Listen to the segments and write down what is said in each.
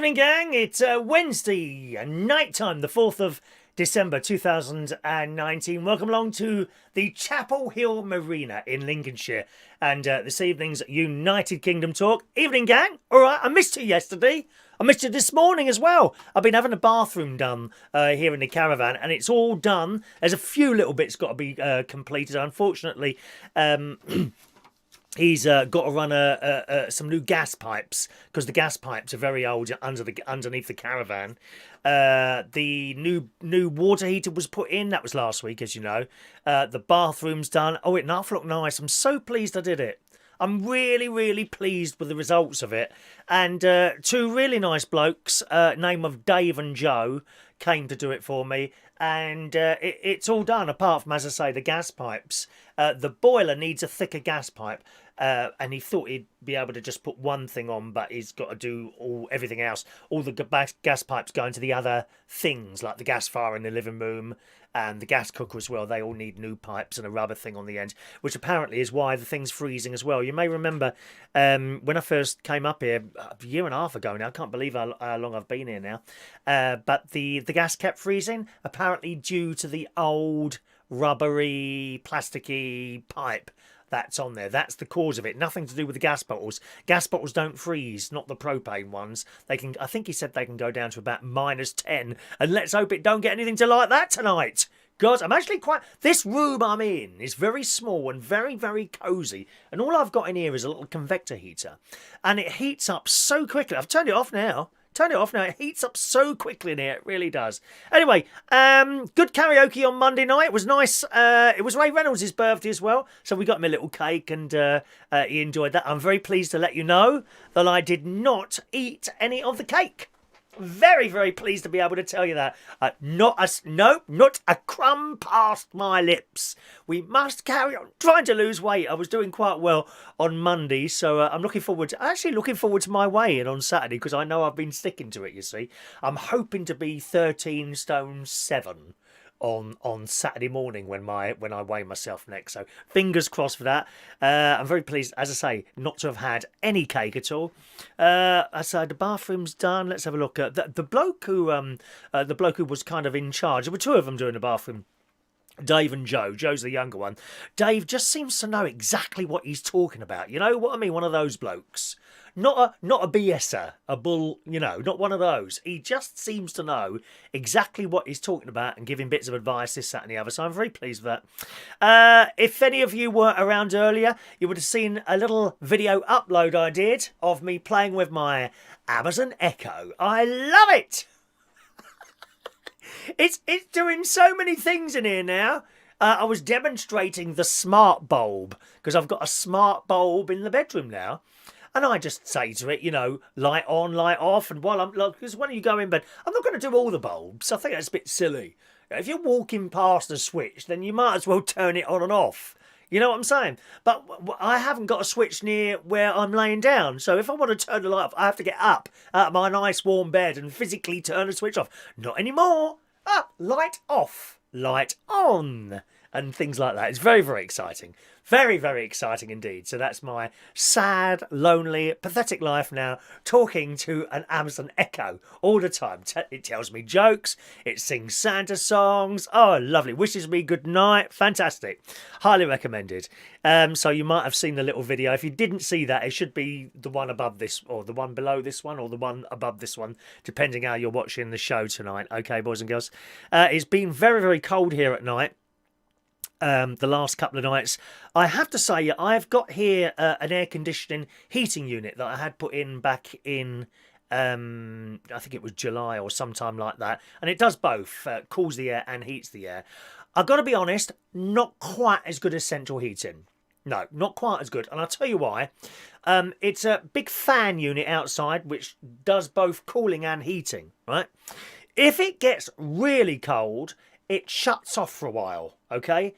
Evening, gang. It's Wednesday night time, the 4th of December 2019. Welcome along to the Chapel Hill Marina in Lincolnshire. And this evening's United Kingdom talk. Evening, gang. All right, I missed you yesterday. I missed you this morning as well. I've been having a bathroom done here in the caravan, and it's all done. There's a few little bits got to be completed. Unfortunately, he's got to run some new gas pipes because the gas pipes are very old underneath the caravan. The new water heater was put in. That was last week, as you know. The bathroom's done. Oh, it enough look nice. I'm so pleased I did it. I'm really, really pleased with the results of it. And two really nice blokes, name of Dave and Joe, came to do it for me. And it's all done, apart from, as I say, the gas pipes. The boiler needs a thicker gas pipe. And he thought he'd be able to just put one thing on, but he's got to do everything else. All the gas pipes go into the other things, like the gas fire in the living room and the gas cooker as well. They all need new pipes and a rubber thing on the end, which apparently is why the thing's freezing as well. You may remember when I first came up here a year and a half ago now. I can't believe how long I've been here now. But the gas kept freezing, apparently due to the old rubbery, plasticky pipe that's on there. That's the cause of it. Nothing to do with the gas bottles. Gas bottles don't freeze, not the propane ones. They can, I think he said they can go down to about -10. And let's hope it don't get anything to like that tonight. God, I'm actually this room I'm in is very small and very, very cosy. And all I've got in here is a little convector heater. And it heats up so quickly. I've turned it off now. It heats up so quickly in here. It really does. Anyway, good karaoke on Monday night. It was nice. It was Ray Reynolds' birthday as well, so we got him a little cake, and he enjoyed that. I'm very pleased to let you know that I did not eat any of the cake. Very, very pleased to be able to tell you that. Not a crumb passed my lips. We must carry on trying to lose weight. I was doing quite well on Monday, so I'm looking forward to my weigh-in on Saturday, because I know I've been sticking to it, you see. I'm hoping to be 13 stone 7 on Saturday morning when I weigh myself next. So fingers crossed for that. I'm very pleased, as I say, not to have had any cake at all. I said the bathroom's done. Let's have a look at the bloke who was kind of in charge. There were two of them doing the bathroom. Dave and Joe. Joe's the younger one. Dave just seems to know exactly what he's talking about. You know what I mean? One of those blokes. Not a BSer, a bull, not one of those. He just seems to know exactly what he's talking about and giving bits of advice, this, that and the other. So I'm very pleased with that. If any of you were around earlier, you would have seen a little video upload I did of me playing with my Amazon Echo. I love it! It's doing so many things in here now. I was demonstrating the smart bulb, because I've got a smart bulb in the bedroom now. And I just say to it, light on, light off. And because when you go in bed, I'm not going to do all the bulbs. I think that's a bit silly. If you're walking past a switch, then you might as well turn it on and off. You know what I'm saying? But I haven't got a switch near where I'm laying down. So if I want to turn the light off, I have to get up out of my nice warm bed and physically turn the switch off. Not anymore. Light off, light on, and things like that. It's very, very exciting. Very, very exciting indeed. So that's my sad, lonely, pathetic life now, talking to an Amazon Echo all the time. It tells me jokes. It sings Santa songs. Oh, lovely. Wishes me good night. Fantastic. Highly recommended. So you might have seen the little video. If you didn't see that, it should be the one above this, or the one below this one, or the one above this one, depending how you're watching the show tonight. Okay, boys and girls. It's been very, very cold here at night. The last couple of nights. I have to say, I've got here an air conditioning heating unit that I had put in back in, I think it was July or sometime like that. And it does both, cools the air and heats the air. I've got to be honest, not quite as good as central heating. No, not quite as good. And I'll tell you why. It's a big fan unit outside, which does both cooling and heating, right? If it gets really cold, it shuts off for a while, okay?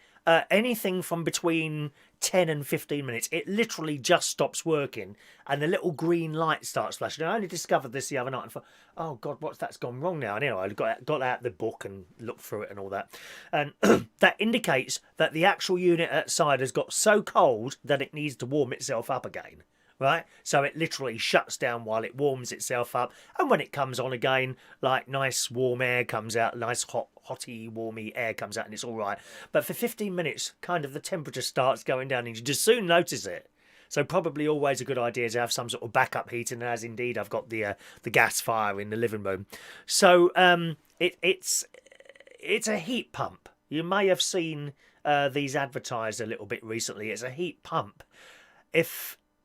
Anything from between 10 and 15 minutes, it literally just stops working and the little green light starts flashing. I only discovered this the other night and thought, oh God, that's gone wrong now? And anyway, I got out the book and looked through it and all that. And that indicates that the actual unit outside has got so cold that it needs to warm itself up again. right? So it literally shuts down while it warms itself up. And when it comes on again, like nice warm air comes out, nice hotty, warmy air comes out and it's all right. But for 15 minutes, kind of the temperature starts going down and you just soon notice it. So probably always a good idea to have some sort of backup heating, as indeed I've got the gas fire in the living room. So it's a heat pump. You may have seen these advertised a little bit recently. It's a heat pump.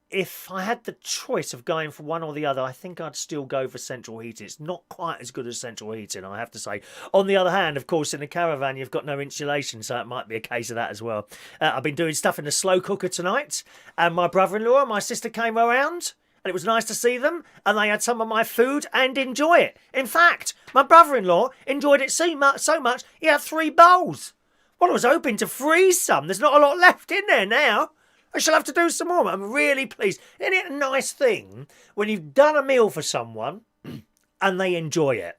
If I had the choice of going for one or the other, I think I'd still go for central heating. It's not quite as good as central heating, I have to say. On the other hand, of course, in a caravan, you've got no insulation, so it might be a case of that as well. I've been doing stuff in the slow cooker tonight, and my brother-in-law and my sister came around, and it was nice to see them, and they had some of my food and enjoy it. In fact, my brother-in-law enjoyed it so much, he had 3 bowls. Well, I was hoping to freeze some. There's not a lot left in there now. I shall have to do some more. I'm really pleased. Isn't it a nice thing when you've done a meal for someone and they enjoy it?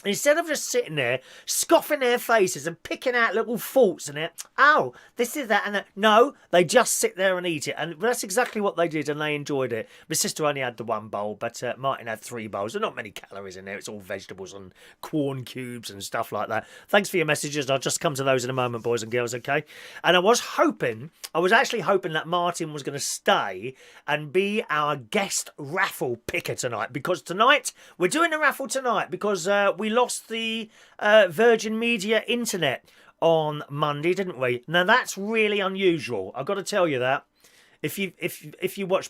Instead of just sitting there, scoffing their faces and picking out little faults in it. Oh, this is that and that. No, they just sit there and eat it. And that's exactly what they did and they enjoyed it. My sister only had the 1 bowl, but Martin had 3 bowls. There's not many calories in there. It's all vegetables and corn cubes and stuff like that. Thanks for your messages. I'll just come to those in a moment, boys and girls, okay? And I was actually hoping that Martin was going to stay and be our guest raffle picker tonight. Because tonight, we're doing a raffle tonight because we lost the Virgin Media internet on Monday, didn't we? Now that's really unusual. I've got to tell you that. If you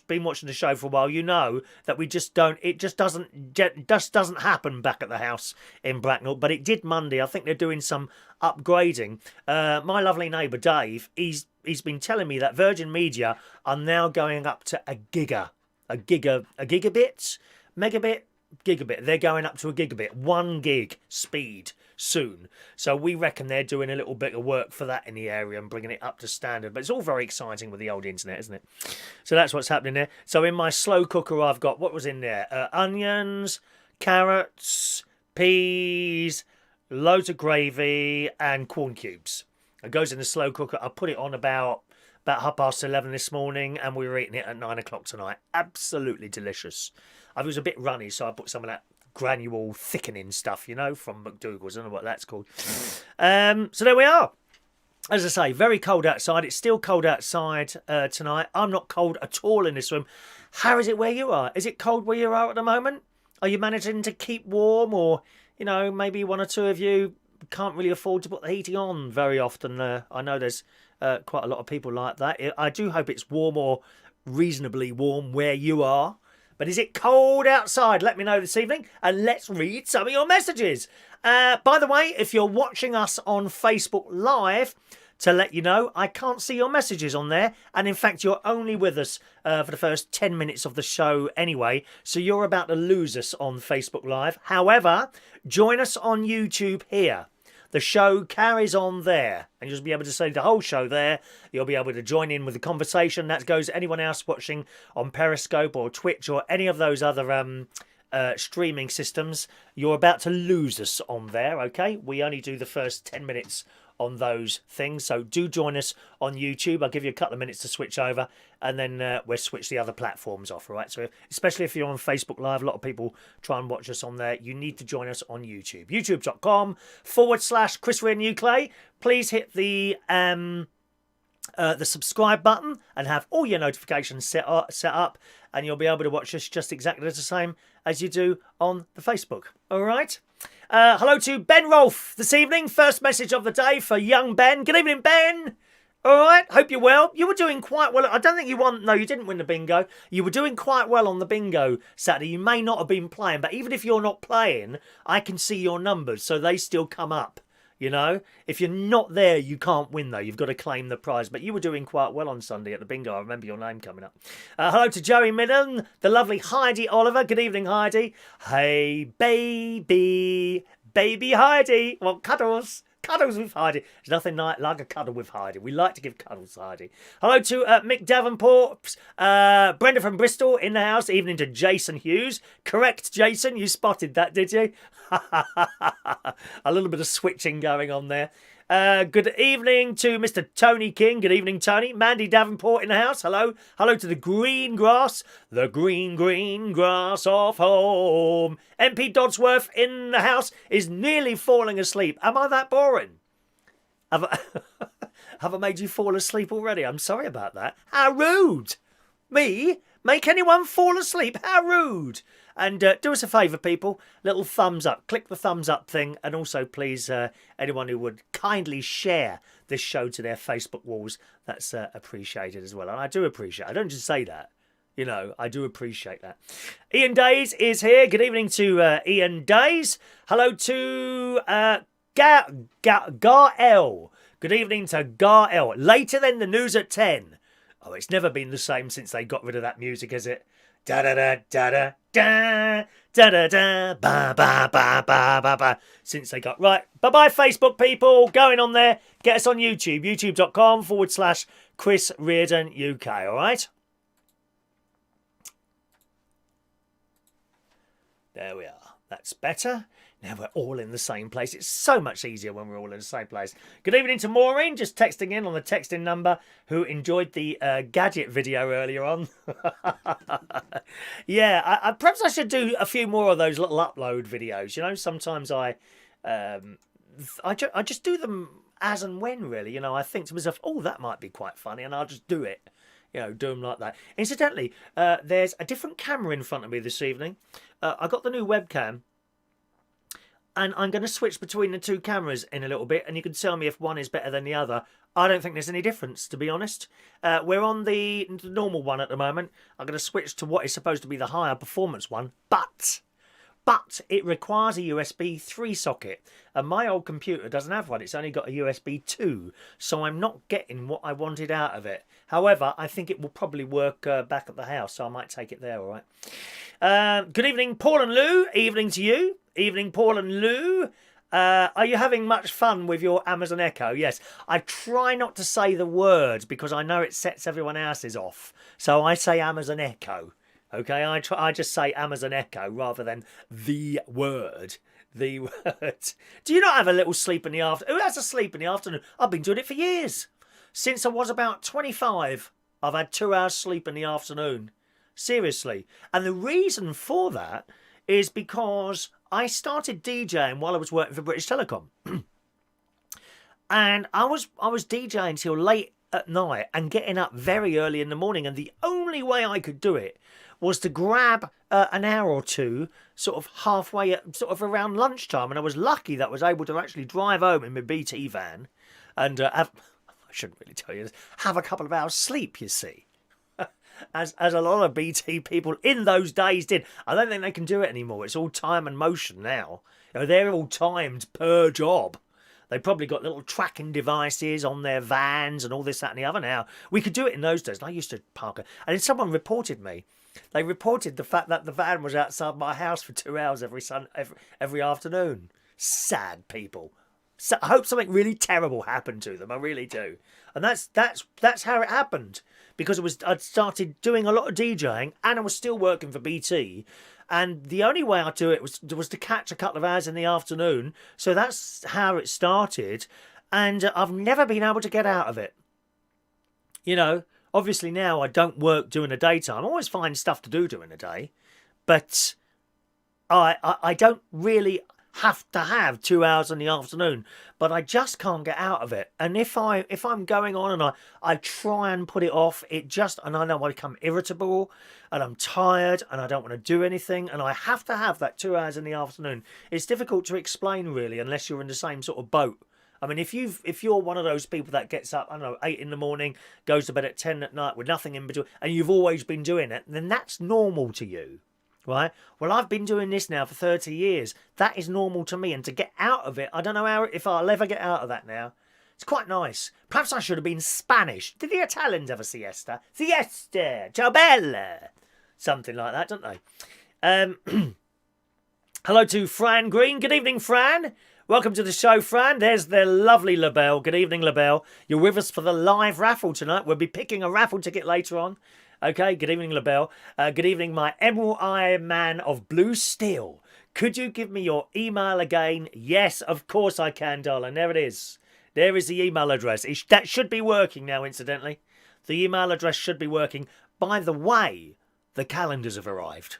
been watching the show for a while, you know that we just don't. It just doesn't happen back at the house in Bracknell. But it did Monday. I think they're doing some upgrading. My lovely neighbour Dave, he's been telling me that Virgin Media are now going up to a gigabit, megabit. Gigabit. They're going up to a gigabit, 1 gig speed soon. So we reckon they're doing a little bit of work for that in the area and bringing it up to standard. But it's all very exciting with the old internet, isn't it? So that's what's happening there. So in my slow cooker, I've got, what was in there? Onions, carrots, peas, loads of gravy and corn cubes. It goes in the slow cooker. I put it on about 11:30 this morning and we were eating it at 9 o'clock tonight. Absolutely delicious. I was a bit runny, so I put some of that granule thickening stuff, you know, from McDougall's. I don't know what that's called. So there we are. As I say, very cold outside. It's still cold outside tonight. I'm not cold at all in this room. How is it where you are? Is it cold where you are at the moment? Are you managing to keep warm? Or, you know, maybe one or two of you can't really afford to put the heating on very often. I know there's quite a lot of people like that. I do hope it's warm or reasonably warm where you are. But is it cold outside? Let me know this evening and let's read some of your messages. By the way, if you're watching us on Facebook Live, to let you know, I can't see your messages on there. And in fact, you're only with us for the first 10 minutes of the show anyway. So you're about to lose us on Facebook Live. However, join us on YouTube here. The show carries on there, and you'll be able to see the whole show there. You'll be able to join in with the conversation. That goes to anyone else watching on Periscope or Twitch or any of those other streaming systems. You're about to lose us on there, okay? We only do the first 10 minutes on those things, so do join us on YouTube. I'll give you a couple of minutes to switch over, and then we'll switch the other platforms off, all right? So especially if you're on Facebook Live, a lot of people try and watch us on there. You need to join us on YouTube. youtube.com/Chris Rea Nuclei. Please hit the subscribe button and have all your notifications set up, and you'll be able to watch us just exactly the same as you do on the Facebook, all right? Hello to Ben Rolfe this evening. First message of the day for young Ben. Good evening, Ben. All right, hope you're well. You were doing quite well. I don't think you won. No, you didn't win the bingo. You were doing quite well on the bingo Saturday. You may not have been playing, but even if you're not playing, I can see your numbers, so they still come up. You know, if you're not there, you can't win, though. You've got to claim the prize. But you were doing quite well on Sunday at the bingo. I remember your name coming up. Hello to Joey Midden, the lovely Heidi Oliver. Good evening, Heidi. Hey, baby. Baby Heidi. Well, cuddles. Cuddles with Heidi. There's nothing like a cuddle with Heidi. We like to give cuddles to Heidi. Hello to Mick Davenport. Brenda from Bristol in the house. Evening to Jason Hughes. Correct, Jason. You spotted that, did you? A little bit of switching going on there. Good evening to Mr. Tony King. Good evening, Tony. Mandy Davenport in the house. Hello. Hello to the green grass. The green, green grass of home. MP Dodsworth in the house is nearly falling asleep. Am I that boring? Have I made you fall asleep already? I'm sorry about that. How rude. Me? Make anyone fall asleep? How rude. And do us a favour, people. Little thumbs up. Click the thumbs up thing. And also, please, anyone who would kindly share this show to their Facebook walls, that's appreciated as well. And I do appreciate it. I don't just say that. You know, I do appreciate that. Ian Days is here. Good evening to Ian Days. Hello to Gar-El. Good evening to Gar-El. Later than the news at 10. Oh, it's never been the same since they got rid of that music, has it? Da-da-da-da-da-da, da-da-da, ba-ba-ba-ba-ba-ba. Since they got... Right, bye-bye, Facebook people. Going on there. Get us on YouTube. youtube.com/Chris Reardon UK, all right? There we are. That's better. Now we're all in the same place. It's so much easier when we're all in the same place. Good evening to Maureen, just texting in on the texting number, who enjoyed the gadget video earlier on. Yeah, perhaps I should do a few more of those little upload videos. You know, sometimes I just do them as and when, really. You know, I think to myself, oh, that might be quite funny, and I'll just do it. You know, do them like that. Incidentally, there's a different camera in front of me this evening. I got the new webcam. And I'm going to switch between the two cameras in a little bit, and you can tell me if one is better than the other. I don't think there's any difference, to be honest. We're on the normal one at the moment. I'm going to switch to what is supposed to be the higher performance one, but it requires a USB 3 socket, and my old computer doesn't have one. It's only got a USB 2, so I'm not getting what I wanted out of it. However, I think it will probably work back at the house, so I might take it there, all right? Good evening, Paul and Lou. Evening to you. Evening, Paul and Lou. Are you having much fun with your Amazon Echo? Yes. I try not to say the word because I know it sets everyone else's off. So I say Amazon Echo. Okay, I just say Amazon Echo rather than the word. The word. Do you not have a little sleep in the afternoon? Who has a sleep in the afternoon? I've been doing it for years. Since I was about 25, I've had 2 hours sleep in the afternoon. Seriously. And the reason for that is because I started DJing while I was working for British Telecom. And I was DJing till late at night and getting up very early in the morning. And the only way I could do it was to grab an hour or two sort of halfway, sort of around lunchtime. And I was lucky that I was able to actually drive home in my BT van and have, I shouldn't really tell you this, have a couple of hours sleep, you see. As a lot of BT people in those days did. I don't think they can do it anymore. It's all time and motion now. You know, they're all timed per job. They probably got little tracking devices on their vans and all this, that and the other now. We could do it in those days. And I used to park it. And then someone reported me. They reported the fact that the van was outside my house for 2 hours every afternoon. Sad people. So I hope something really terrible happened to them. I really do. And that's how it happened. Because I'd started doing a lot of DJing and I was still working for BT. And the only way I'd do it was to catch a couple of hours in the afternoon. So that's how it started. And I've never been able to get out of it. You know, obviously now I don't work during the daytime. I always find stuff to do during the day. But I don't really have to have 2 hours in the afternoon, but I just can't get out of it. And if I'm going on and I try and put it off, and I know I become irritable and I'm tired and I don't want to do anything, and I have to have that 2 hours in the afternoon. It's difficult to explain really unless you're in the same sort of boat. I mean, if you're one of those people that gets up, I don't know, 8 in the morning, goes to bed at 10 at night with nothing in between, and you've always been doing it, then that's normal to you. Right? Well, I've been doing this now for 30 years. That is normal to me. And to get out of it, I don't know if I'll ever get out of that now. It's quite nice. Perhaps I should have been Spanish. Did the Italians have a siesta? Siesta! Ciao bella! Something like that, don't they? Hello to Fran Green. Good evening, Fran. Welcome to the show, Fran. There's the lovely LaBelle. Good evening, LaBelle. You're with us for the live raffle tonight. We'll be picking a raffle ticket later on. Okay, good evening, LaBelle. Good evening, my Emerald Eye Man of Blue Steel. Could you give me your email again? Yes, of course I can, darling. There it is. There is the email address. That should be working now, incidentally. The email address should be working. By the way, the calendars have arrived.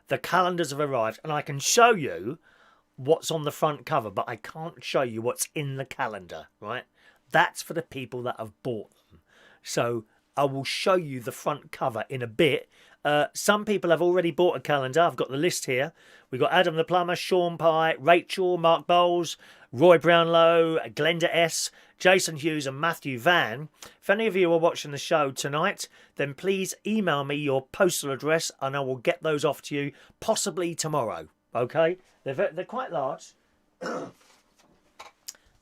The calendars have arrived, and I can show you what's on the front cover, but I can't show you what's in the calendar, right? That's for the people that have bought them. So I will show you the front cover in a bit. Some people have already bought a calendar. I've got the list here. We've got Adam the Plumber, Sean Pye, Rachel, Mark Bowles, Roy Brownlow, Glenda S., Jason Hughes and Matthew Van. If any of you are watching the show tonight, then please email me your postal address and I will get those off to you possibly tomorrow. Okay? They're quite large.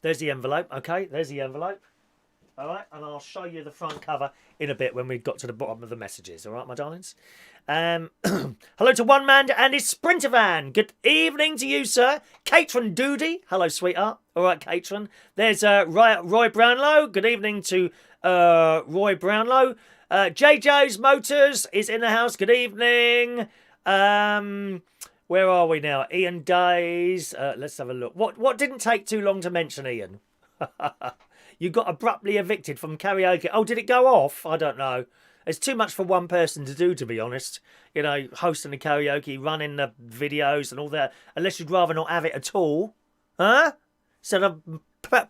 There's the envelope. Okay, there's the envelope. All right, and I'll show you the front cover in a bit when we've got to the bottom of the messages. All right, my darlings. Hello to One Man and his Sprinter Van. Good evening to you, sir. Catron Doody. Hello, sweetheart. All right, Catron. There's Roy Brownlow. Good evening to Roy Brownlow. JJ's Motors is in the house. Good evening. Where are we now? Ian Days. Let's have a look. What didn't take too long to mention, Ian? You got abruptly evicted from karaoke. Oh, did it go off? I don't know. It's too much for one person to do, to be honest. You know, hosting the karaoke, running the videos and all that. Unless you'd rather not have it at all. Huh? Instead of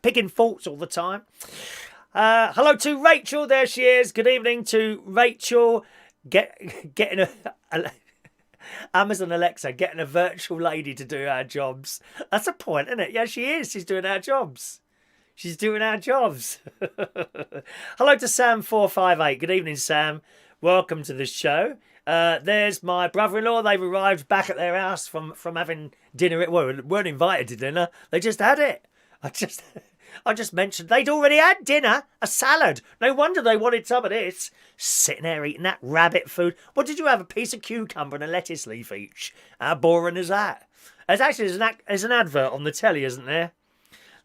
picking faults all the time. Hello to Rachel. There she is. Good evening to Rachel. Getting a Amazon Alexa, getting a virtual lady to do our jobs. That's a point, isn't it? Yeah, she is. She's doing our jobs. She's doing our jobs. Hello to Sam458. Good evening, Sam. Welcome to the show. There's my brother-in-law. They've arrived back at their house from having dinner. Well, weren't invited to dinner. They just had it. I just mentioned they'd already had dinner, a salad. No wonder they wanted some of this. Sitting there eating that rabbit food. What did you have? A piece of cucumber and a lettuce leaf each. How boring is that? There's an advert on the telly, isn't there?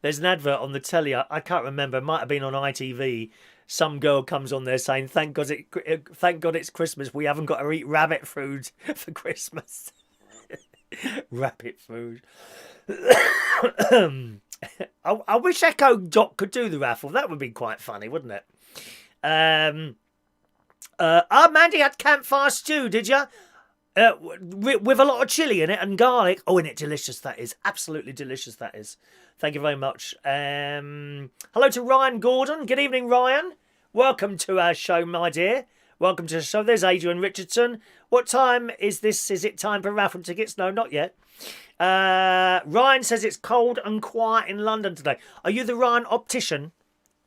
There's an advert on the telly. I can't remember. It might have been on ITV. Some girl comes on there saying, "Thank God it's Christmas. We haven't got to eat rabbit food for Christmas." Rabbit food. I wish Echo Dot could do the raffle. That would be quite funny, wouldn't it? Mandy had campfire stew, did you? With a lot of chilli in it and garlic. Oh, isn't it delicious that is? Absolutely delicious that is. Thank you very much. Hello to Ryan Gordon. Good evening, Ryan. Welcome to our show, my dear. Welcome to the show. There's Adrian Richardson. What time is this? Is it time for raffle tickets? No, not yet. Ryan says it's cold and quiet in London today. Are you the Ryan optician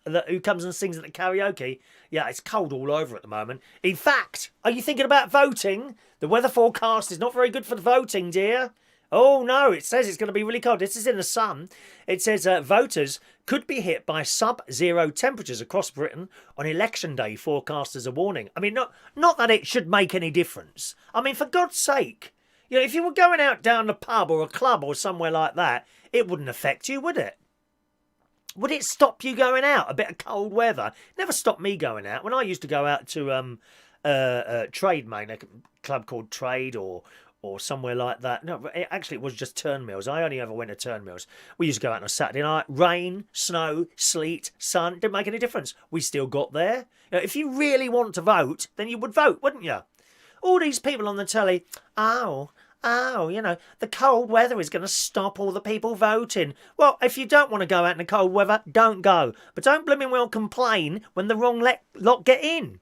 who comes and sings at the karaoke? Yeah, it's cold all over at the moment. In fact, are you thinking about voting? The weather forecast is not very good for the voting, dear. Oh, no, it says it's going to be really cold. This is in the Sun. It says voters could be hit by sub-zero temperatures across Britain on election day, forecasters are warning. I mean, not that it should make any difference. I mean, for God's sake. You know, if you were going out down the pub or a club or somewhere like that, it wouldn't affect you, would it? Would it stop you going out? A bit of cold weather never stopped me going out. When I used to go out to Trade, mate, a club called Trade or somewhere like that. No, it was just Turnmills. I only ever went to Turnmills. We used to go out on a Saturday night. Rain, snow, sleet, sun. Didn't make any difference. We still got there. You know, if you really want to vote, then you would vote, wouldn't you? All these people on the telly, you know, the cold weather is going to stop all the people voting. Well, if you don't want to go out in the cold weather, don't go. But don't blooming well complain when the wrong lot get in.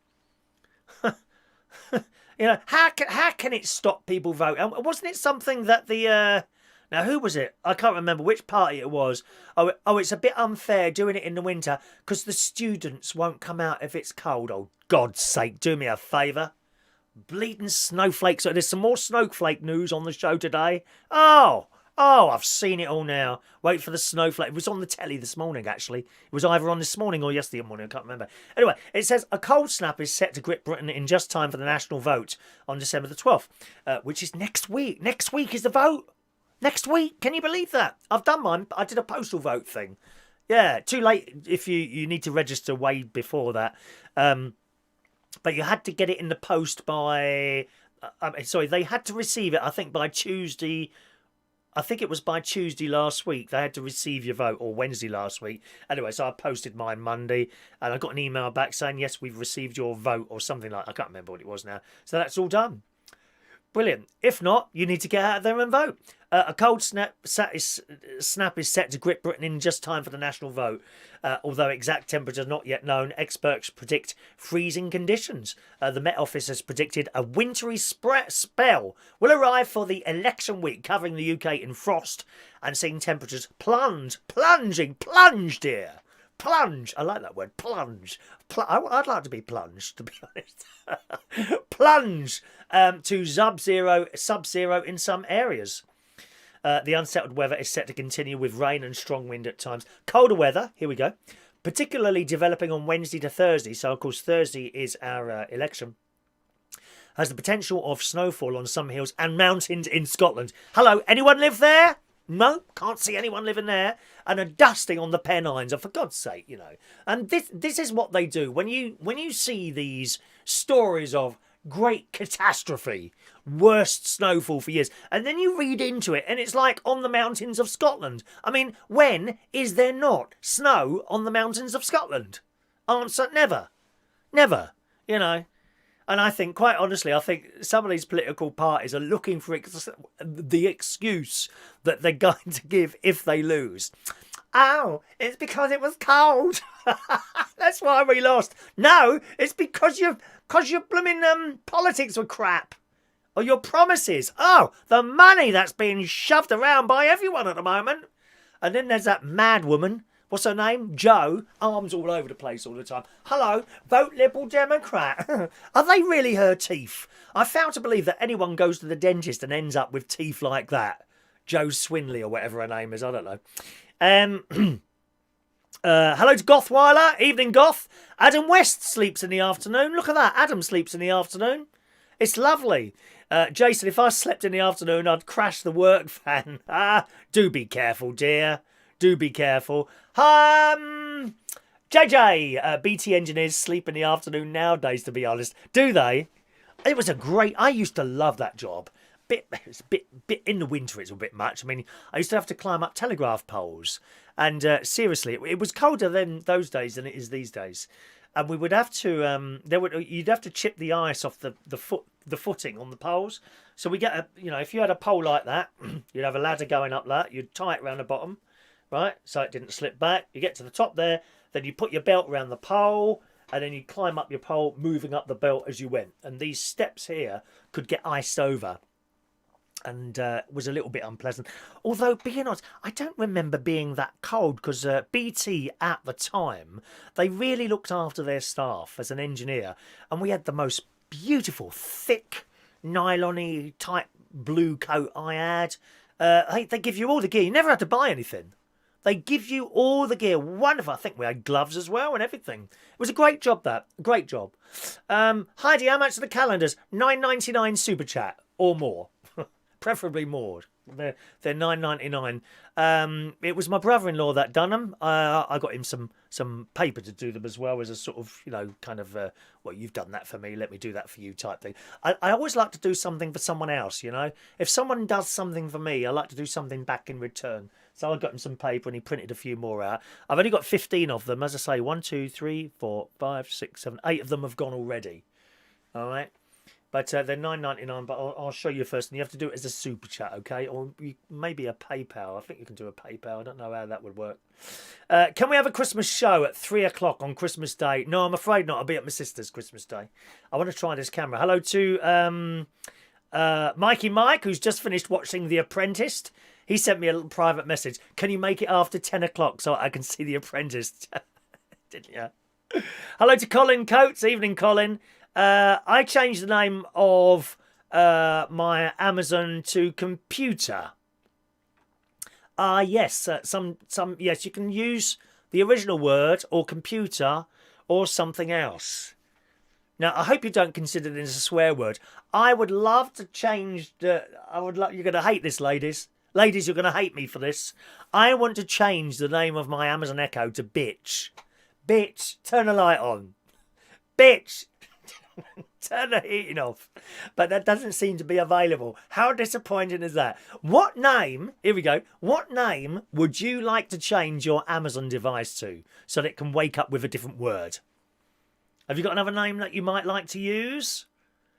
You know, how can it stop people voting? Wasn't it something that the... Now, who was it? I can't remember which party it was. Oh, it's a bit unfair doing it in the winter because the students won't come out if it's cold. Oh, God's sake, do me a favour. Bleeding snowflakes. So there's some more snowflake news on the show today. Oh, I've seen it all now. Wait for the snowflake. It was on the telly this morning, actually. It was either on this morning or yesterday morning. I can't remember. Anyway, it says a cold snap is set to grip Britain in just time for the national vote on December the 12th, which is next week. Next week is the vote. Next week. Can you believe that? I've done mine. I did a postal vote thing. Yeah, too late if you need to register way before that. But you had to get it in the post by... they had to receive it, I think, by Tuesday... I think it was by Tuesday last week. They had to receive your vote, or Wednesday last week. Anyway, so I posted mine Monday, and I got an email back saying, yes, we've received your vote, or something like that. I can't remember what it was now. So that's all done. Brilliant. If not, you need to get out there and vote. A cold snap is set to grip Britain in just time for the national vote. Although exact temperatures not yet known, experts predict freezing conditions. The Met Office has predicted a wintry spell will arrive for the election week, covering the UK in frost and seeing temperatures plunge, dear. Plunge. I like that word, plunge. I'd like to be plunged, to be honest. Plunge to sub-zero in some areas. The unsettled weather is set to continue with rain and strong wind at times. Colder weather, here we go, particularly developing on Wednesday to Thursday. So, of course, Thursday is our election. Has the potential of snowfall on some hills and mountains in Scotland. Hello, anyone live there? No, can't see anyone living there. And a dusting on the Pennines, for God's sake, you know. And this is what they do. When you see these stories of great catastrophe, worst snowfall for years, and then you read into it, and it's like on the mountains of Scotland. I mean, when is there not snow on the mountains of Scotland? Answer, never. Never, you know. And I think, quite honestly, I think some of these political parties are looking for the excuse that they're going to give if they lose. Oh, it's because it was cold. That's why we lost. No, it's because your blooming politics were crap. Or your promises. Oh, the money that's being shoved around by everyone at the moment. And then there's that mad woman. What's her name? Jo. Arms all over the place all the time. Hello, vote Liberal Democrat. Are they really her teeth? I fail to believe that anyone goes to the dentist and ends up with teeth like that. Jo Swinley or whatever her name is. I don't know. Hello to Gothweiler. Evening, Goth. Adam West sleeps in the afternoon. Look at that. Adam sleeps in the afternoon. It's lovely. Jason, if I slept in the afternoon, I'd crash the work fan. Do be careful, dear. Do be careful. JJ, BT engineers sleep in the afternoon nowadays, to be honest. Do they? It was a great... I used to love that job. It's a bit in the winter, it's a bit much. I mean, I used to have to climb up telegraph poles. And seriously, it was colder then those days than it is these days. And we would have to... you'd have to chip the ice off the footing on the poles. So we get if you had a pole like that, you'd have a ladder going up that. You'd tie it around the bottom. Right, so it didn't slip back. You get to the top there, then you put your belt around the pole, and then you climb up your pole, moving up the belt as you went. And these steps here could get iced over, and was a little bit unpleasant. Although, being honest, I don't remember being that cold, because BT at the time, they really looked after their staff as an engineer, and we had the most beautiful, thick, nylon-y type blue coat I had. They give you all the gear. You never had to buy anything. They give you all the gear. Wonderful. I think we had gloves as well and everything. It was a great job, that. Great job. Heidi, how much are the calendars? $9.99 super chat or more. Preferably more. They're $9.99. It was my brother-in-law that done them. I got him some paper to do them as well, as a sort of, kind of, well, you've done that for me, let me do that for you type thing. I always like to do something for someone else, If someone does something for me, I like to do something back in return. So I got him some paper and he printed a few more out. I've only got 15 of them. As I say, 1, 2, 3, 4, 5, 6, 7, 8 of them have gone already. All right. But they're $9.99, but I'll show you first. And you have to do it as a super chat, okay? Or maybe a PayPal. I think you can do a PayPal. I don't know how that would work. Can we have a Christmas show at 3 o'clock on Christmas Day? No, I'm afraid not. I'll be at my sister's Christmas Day. I want to try this camera. Hello to Mikey Mike, who's just finished watching The Apprentice. He sent me a little private message. Can you make it after 10 o'clock so I can see The Apprentice? Didn't you? Hello to Colin Coates. Evening, Colin. I changed the name of my Amazon to computer. Yes, yes, you can use the original word or computer or something else. Now, I hope you don't consider this a swear word. I would love to change you're going to hate this, ladies. Ladies, you're going to hate me for this. I want to change the name of my Amazon Echo to Bitch. Bitch, turn the light on. Bitch. Turn the heating off. But that doesn't seem to be available. How disappointing is that? What name, here we go, what name would you like to change your Amazon device to so that it can wake up with a different word? Have you got another name that you might like to use?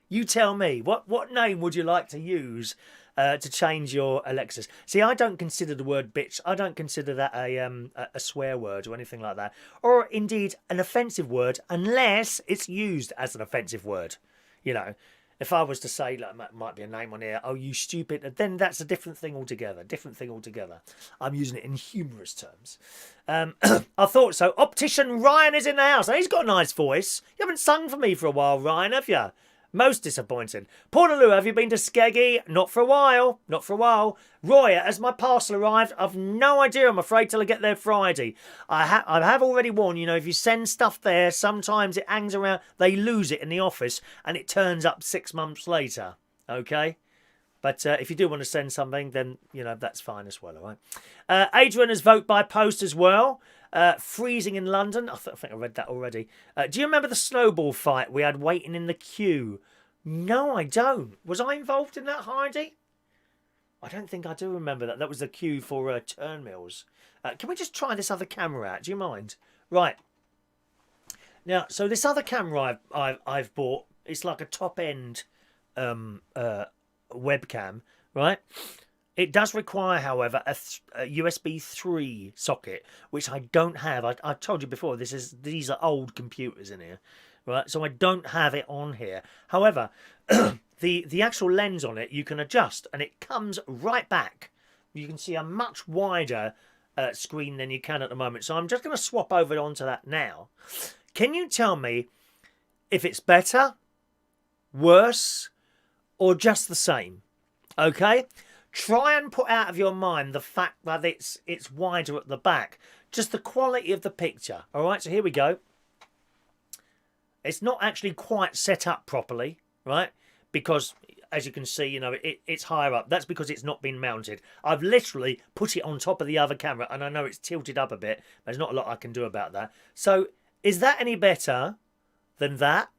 You tell me. What name would you like to use to change your Alexas? See, I don't consider the word bitch, I don't consider that a swear word or anything like that. Or indeed an offensive word unless it's used as an offensive word. You know, if I was to say, like, might be a name on here, oh, you stupid, then that's a different thing altogether. I'm using it in humorous terms. I thought so. Optician Ryan is in the house. He's got a nice voice. You haven't sung for me for a while, Ryan, have you? Most disappointing. Portaloo, have you been to Skeggy? Not for a while. Roy, has my parcel arrived? I've no idea, I'm afraid, till I get there Friday. I have already warned, you know, if you send stuff there, sometimes it hangs around, they lose it in the office, and it turns up 6 months later. Okay? But if you do want to send something, then, you know, that's fine as well, all right? Adrian has voted by post as well. Freezing in London. I think I read that already. Do you remember the snowball fight we had waiting in the queue? No, I don't. Was I involved in that, Heidi? I don't think I do remember that. That was the queue for Turnmills. Can we just try this other camera out? Do you mind? Right. Now, so this other camera I've bought, it's like a top-end webcam, right? It does require, however, a USB 3 socket, which I don't have. I told you before, these are old computers in here, right? So I don't have it on here. However, the actual lens on it, you can adjust, and it comes right back. You can see a much wider screen than you can at the moment. So I'm just going to swap over onto that now. Can you tell me if it's better, worse, or just the same? Okay? Try and put out of your mind the fact that it's wider at the back. Just the quality of the picture. All right, so here we go. It's not actually quite set up properly, right? Because, as you can see, you know, it's higher up. That's because it's not been mounted. I've literally put it on top of the other camera, and I know it's tilted up a bit. There's not a lot I can do about that. So, is that any better than that?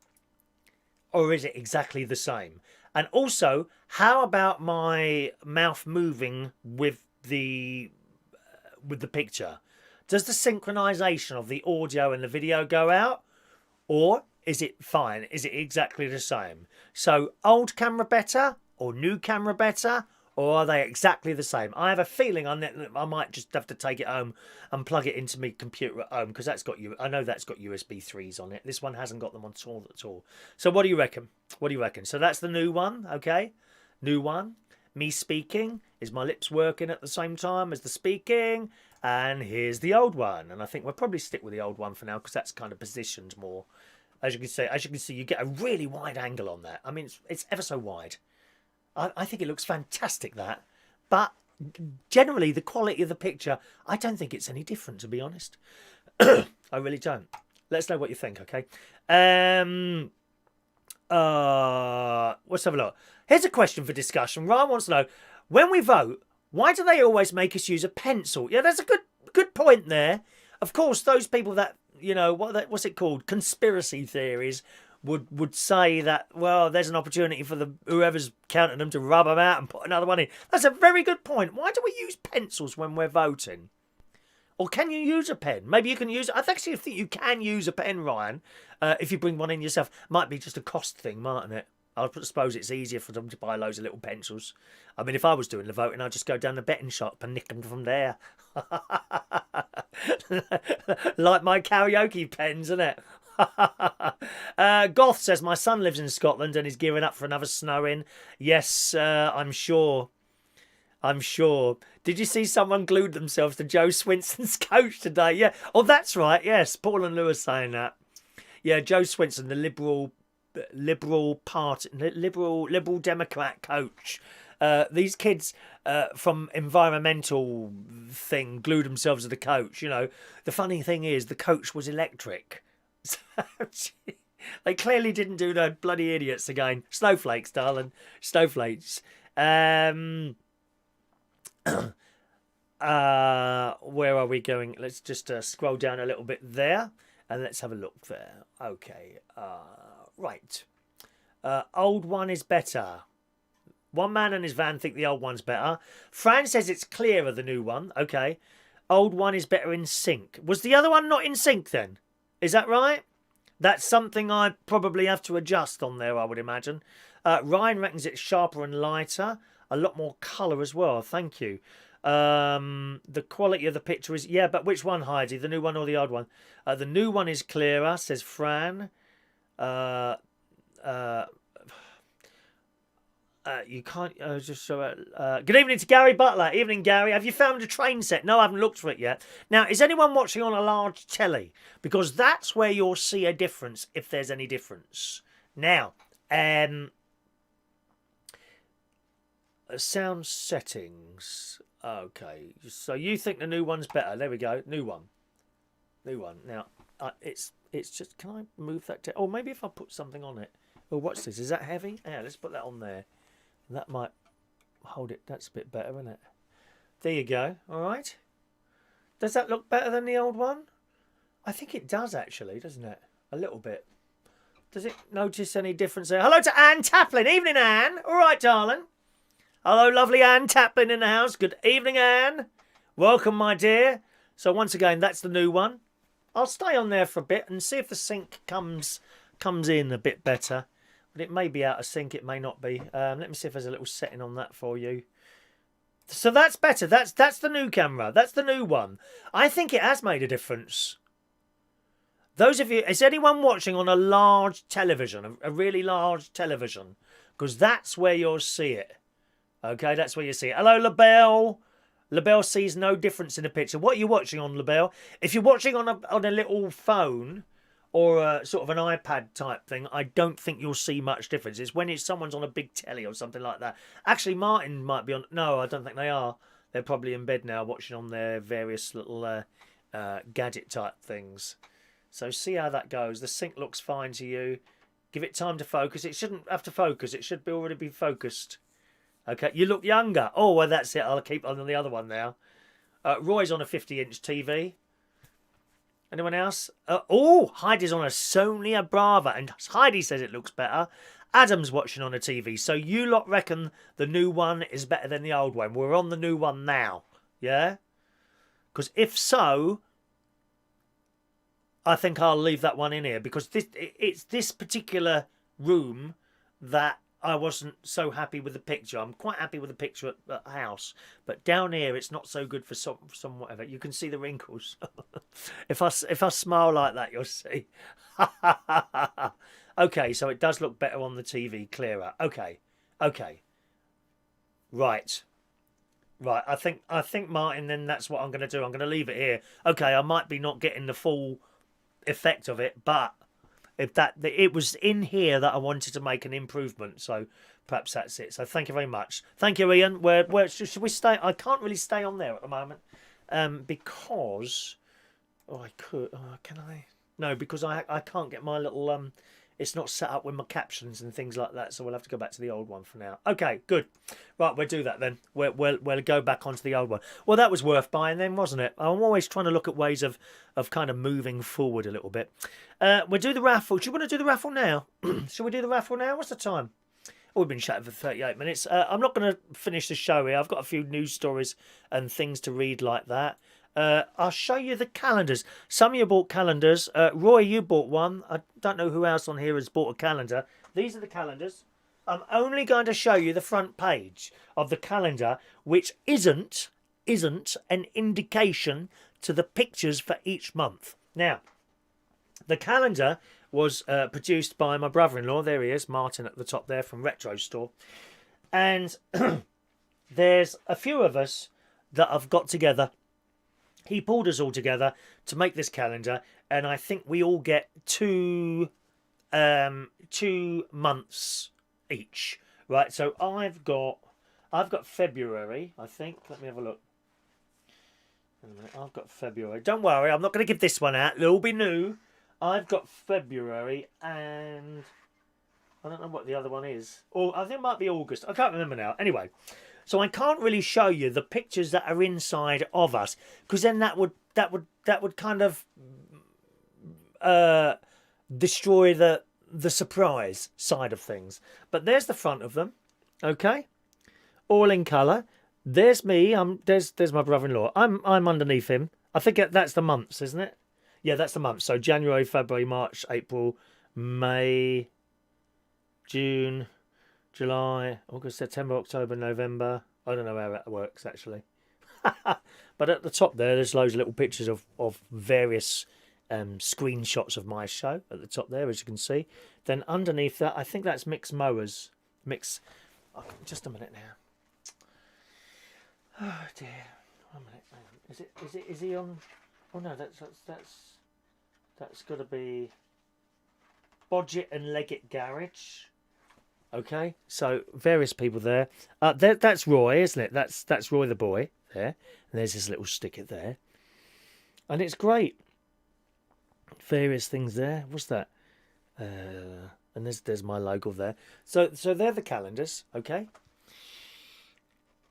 Or is it exactly the same? And also, how about my mouth moving with the picture? Does the synchronization of the audio and the video go out? Or is it fine? Is it exactly the same? So, old camera better or new camera better? Or are they exactly the same? I have a feeling I might just have to take it home and plug it into my computer at home, because I know that's got USB 3s on it. This one hasn't got them on at all. So what do you reckon? So that's the new one, okay? New one. Me speaking. Is my lips working at the same time as the speaking? And here's the old one. And I think we'll probably stick with the old one for now, because that's kind of positioned more. As you can see, you get a really wide angle on that. I mean, it's ever so wide. I think it looks fantastic, that. But generally, the quality of the picture, I don't think it's any different, to be honest. I really don't. Let us know what you think, okay? Let's have a look. Here's a question for discussion. Ryan wants to know, when we vote, why do they always make us use a pencil? Yeah, that's a good point there. Of course, those people that, you know, what's it called? Conspiracy theories would say that, well, there's an opportunity for whoever's counting them to rub them out and put another one in. That's a very good point. Why do we use pencils when we're voting? Or can you use a pen? Maybe you can use... I actually think you can use a pen, Ryan, if you bring one in yourself. Might be just a cost thing, mightn't it? I suppose it's easier for them to buy loads of little pencils. I mean, if I was doing the voting, I'd just go down the betting shop and nick them from there. Like my karaoke pens, isn't it? Goth says, my son lives in Scotland and is gearing up for another snowing. Yes, I'm sure. Did you see someone glued themselves to Joe Swinson's coach today? Yeah. Oh, that's right. Yes, Paul and Lewis saying that. Yeah, Joe Swinson, the Liberal Democrat coach. These kids from environmental thing glued themselves to the coach. You know, the funny thing is the coach was electric. So, they clearly didn't do the bloody idiots again. Snowflakes, darling. Snowflakes. Where are we going? Let's just scroll down a little bit there. And let's have a look there. Okay. Right. Old one is better. One man and his van think the old one's better. Fran says it's clearer, the new one. Okay. Old one is better in sync. Was the other one not in sync then? Is that right? That's something I probably have to adjust on there, I would imagine. Ryan reckons it's sharper and lighter. A lot more colour as well. Thank you. The quality of the picture is... Yeah, but which one, Heidi? The new one or the old one? The new one is clearer, says Fran. You can't just show it. Good evening to Gary Butler. Evening, Gary. Have you found a train set? No, I haven't looked for it yet. Now, is anyone watching on a large telly? Because that's where you'll see a difference, if there's any difference. Now, sound settings. Okay, so you think the new one's better? There we go. New one. Now, it's just. Can I move that? Oh, maybe if I put something on it. Oh, what's this? Is that heavy? Yeah, let's put that on there. That might hold it. That's a bit better, isn't it? There you go. All right. Does that look better than the old one? I think it does, actually, doesn't it? A little bit. Does it notice any difference there? Hello to Anne Taplin. Evening, Anne. All right, darling. Hello, lovely Anne Taplin in the house. Good evening, Anne. Welcome, my dear. So once again, that's the new one. I'll stay on there for a bit and see if the sync comes in a bit better. But it may be out of sync, it may not be. Let me see if there's a little setting on that for you. So that's better. That's the new camera. That's the new one. I think it has made a difference. Those of you, is anyone watching on a large television, a really large television? Because that's where you'll see it. Okay, that's where you see it. Hello, LaBelle. LaBelle sees no difference in the picture. What are you watching on, LaBelle? If you're watching on a little phone or a sort of an iPad type thing, I don't think you'll see much difference. It's when someone's on a big telly or something like that. Actually, Martin might be on... No, I don't think they are. They're probably in bed now watching on their various little gadget type things. So see how that goes. The sync looks fine to you. Give it time to focus. It shouldn't have to focus. It should already be focused. Okay, you look younger. Oh, well, that's it. I'll keep on the other one now. Roy's on a 50-inch TV. Anyone else? Heidi's on a Sony Brava, and Heidi says it looks better. Adam's watching on a TV. So you lot reckon the new one is better than the old one? We're on the new one now, yeah? Because if so, I think I'll leave that one in here, because it's this particular room that I wasn't so happy with the picture. I'm quite happy with the picture at the house, but down here it's not so good for some whatever. You can see the wrinkles. If I smile like that, you'll see. Okay, so it does look better on the TV, clearer. Okay. Right. I think Martin, then that's what I'm going to do. I'm going to leave it here. Okay, I might be not getting the full effect of it, but if it was in here that I wanted to make an improvement, so perhaps that's it. So thank you very much. Thank you, Ian. Where should we stay? I can't really stay on there at the moment, because I could. Can I? No, because I can't get my little It's not set up with my captions and things like that, so we'll have to go back to the old one for now. Okay, good. Right, we'll do that then. We'll go back onto the old one. Well, that was worth buying then, wasn't it? I'm always trying to look at ways of kind of moving forward a little bit. We'll do the raffle. Do you want to do the raffle now? Shall we do the raffle now? What's the time? Oh, we've been chatting for 38 minutes. I'm not going to finish the show here. I've got a few news stories and things to read like that. I'll show you the calendars. Some of you bought calendars. Roy, you bought one. I don't know who else on here has bought a calendar. These are the calendars. I'm only going to show you the front page of the calendar, which isn't an indication to the pictures for each month. Now, the calendar was produced by my brother-in-law. There he is, Martin at the top there from Retro Store. And there's a few of us that have got together. He pulled us all together to make this calendar, and I think we all get 2 months each, right? So I've got February, I think. Let me have a look. Wait a minute, I've got February. Don't worry, I'm not going to give this one out. It'll be new. I've got February, and I don't know what the other one is. Or I think it might be August. I can't remember now. Anyway. So I can't really show you the pictures that are inside of us, because then that would kind of destroy the the surprise side of things. But there's the front of them, okay, all in colour. There's me. There's my brother-in-law. I'm underneath him. I think that's the months, isn't it? Yeah, that's the months. So January, February, March, April, May, June, July, August, September, October, November. I don't know how that works actually. But at the top there's loads of little pictures of various screenshots of my show at the top there, as you can see. Then underneath that, I think that's Mix Mowers. Oh, just a minute now. Oh dear. 1 minute. Hang on. Is he on? Oh no, that's got to be Bodget and Leggett Garage. Okay, so various people there. That's Roy, isn't it? That's Roy the boy there. And there's this little sticker there, and it's great. Various things there. What's that? And there's my logo there. So they're the calendars. Okay.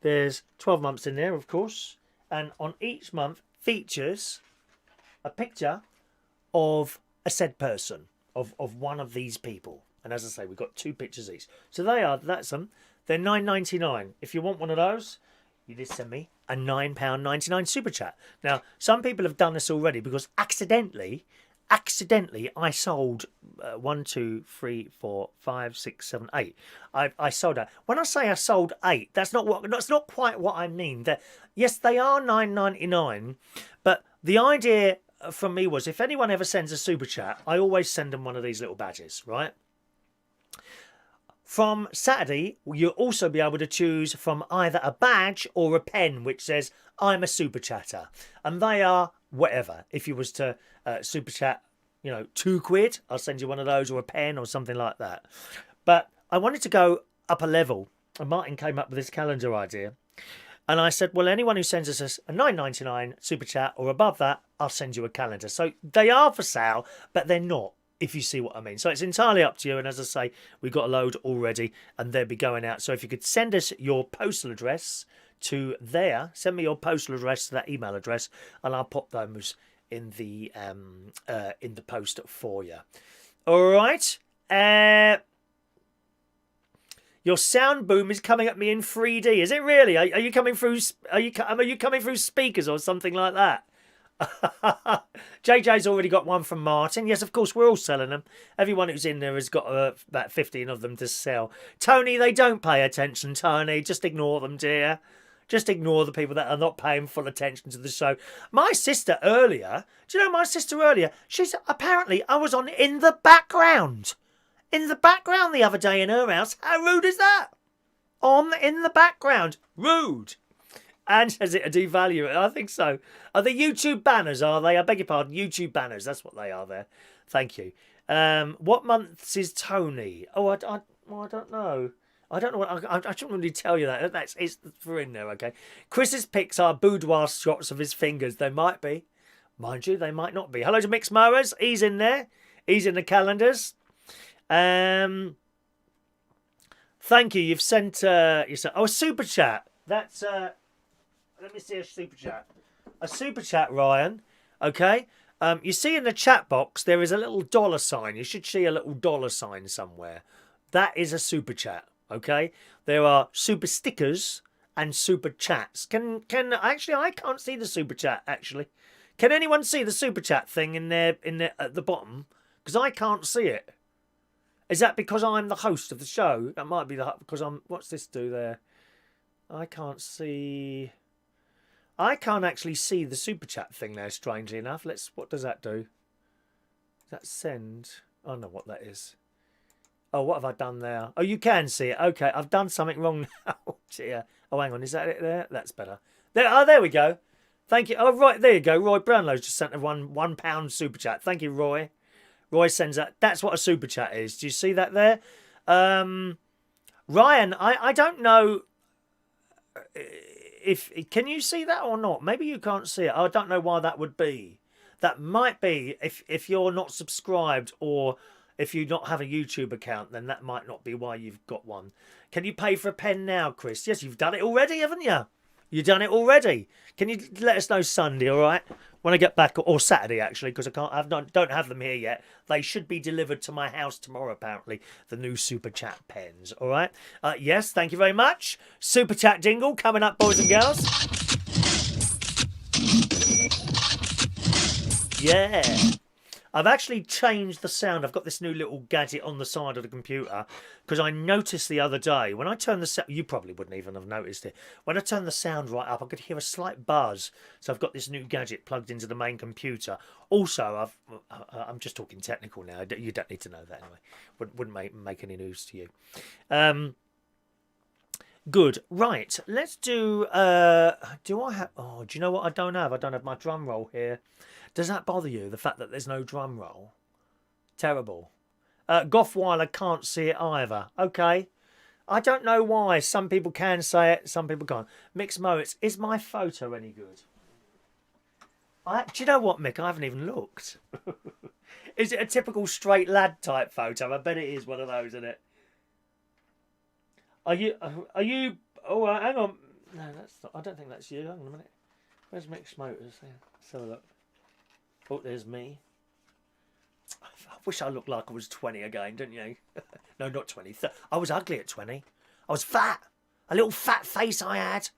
There's 12 months in there, of course, and on each month features a picture of a said person, of one of these people. And as I say, we've got 2 pictures each. So that's them. They're $9.99. If you want one of those, you just send me a £9.99 super chat. Now, some people have done this already because accidentally I sold 1, 2, 3, 4, 5, 6, 7, 8. I sold that. When I say I sold 8, that's not quite what I mean. Yes, they are $9.99, but the idea from me was if anyone ever sends a super chat, I always send them one of these little badges, right? From Saturday, you'll also be able to choose from either a badge or a pen which says, I'm a super chatter. And they are whatever. If you was to super chat, £2, I'll send you one of those, or a pen or something like that. But I wanted to go up a level. And Martin came up with this calendar idea. And I said, well, anyone who sends us a $9.99 super chat or above that, I'll send you a calendar. So they are for sale, but they're not, if you see what I mean. So it's entirely up to you. And as I say, we've got a load already and they'll be going out. So if you could send us your postal address to there, send me your postal address to that email address, and I'll pop those in the post for you. All right. Your sound boom is coming at me in 3D. Is it really? Are you coming through? Are you coming through speakers or something like that? JJ's already got one from Martin. Yes, of course, we're all selling them. Everyone who's in there has got about 15 of them to sell. Tony, they don't pay attention, Tony. Just ignore them, dear. Just ignore the people that are not paying full attention to the show. My sister earlier, do you know my sister earlier? She's apparently, I was on in the background. In the background the other day in her house. How rude is that? In the background. Rude. And says it to devalue it. I think so. Are they YouTube banners, are they? I beg your pardon. YouTube banners. That's what they are there. Thank you. What months is Tony? Oh, I don't know. I don't know. I shouldn't really tell you that. It's for in there, okay? Chris's pics are boudoir shots of his fingers. They might be. Mind you, they might not be. Hello to Mix Mowers. He's in there. He's in the calendars. Thank you. You've sent a super chat. That's let me see a super chat. A super chat, Ryan. Okay. You see in the chat box there is a little $sign. You should see a little $sign somewhere. That is a super chat. Okay. There are super stickers and super chats. Can actually I can't see the super chat actually. Can anyone see the super chat thing in there at the bottom? Because I can't see it. Is that because I'm the host of the show? That might be because I'm. What's this do there? I can't see. I can't actually see the super chat thing there. Strangely enough, what does that do? Does that send? I don't know what that is. Oh, what have I done there? Oh, you can see it. Okay, I've done something wrong now. Oh, dear. Oh, hang on. Is that it there? That's better. There we go. Thank you. Oh, right. There you go. Roy Brownlow's just sent a £1 super chat. Thank you, Roy. Roy sends that. That's what a super chat is. Do you see that there? Ryan, I don't know if... Can you see that or not? Maybe you can't see it. I don't know why that would be. That might be if you're not subscribed or if you not have a YouTube account, then that might not be why you've got one. Can you pay for a pen now, Chris? Yes, you've done it already, haven't you? You done it already? Can you let us know Sunday, all right? When I get back, or Saturday actually, because don't have them here yet. They should be delivered to my house tomorrow. Apparently, the new Super Chat pens. All right. Yes, thank you very much. Super Chat jingle coming up, boys and girls. Yeah. I've actually changed the sound. I've got this new little gadget on the side of the computer because I noticed the other day when I turned the sound, you probably wouldn't even have noticed it. When I turned the sound right up, I could hear a slight buzz. So I've got this new gadget plugged into the main computer. Also, I'm just talking technical now. You don't need to know that anyway. Wouldn't make any news to you. Good. Right. Let's do. Do I have? Oh, do you know what I don't have? I don't have my drum roll here. Does that bother you, the fact that there's no drum roll? Terrible. Goffweiler can't see it either. Okay. I don't know why. Some people can say it, some people can't. Mixed Moets, is my photo any good? Do you know what, Mick? I haven't even looked. Is it a typical straight lad type photo? I bet it is one of those, isn't it? Are you... Oh, hang on. No, that's not... I don't think that's you. Hang on a minute. Where's Mixed Motors? Let's have a look. Oh, there's me. I wish I looked like I was 20 again, didn't you? No, not 20. I was ugly at 20. I was fat. A little fat face I had.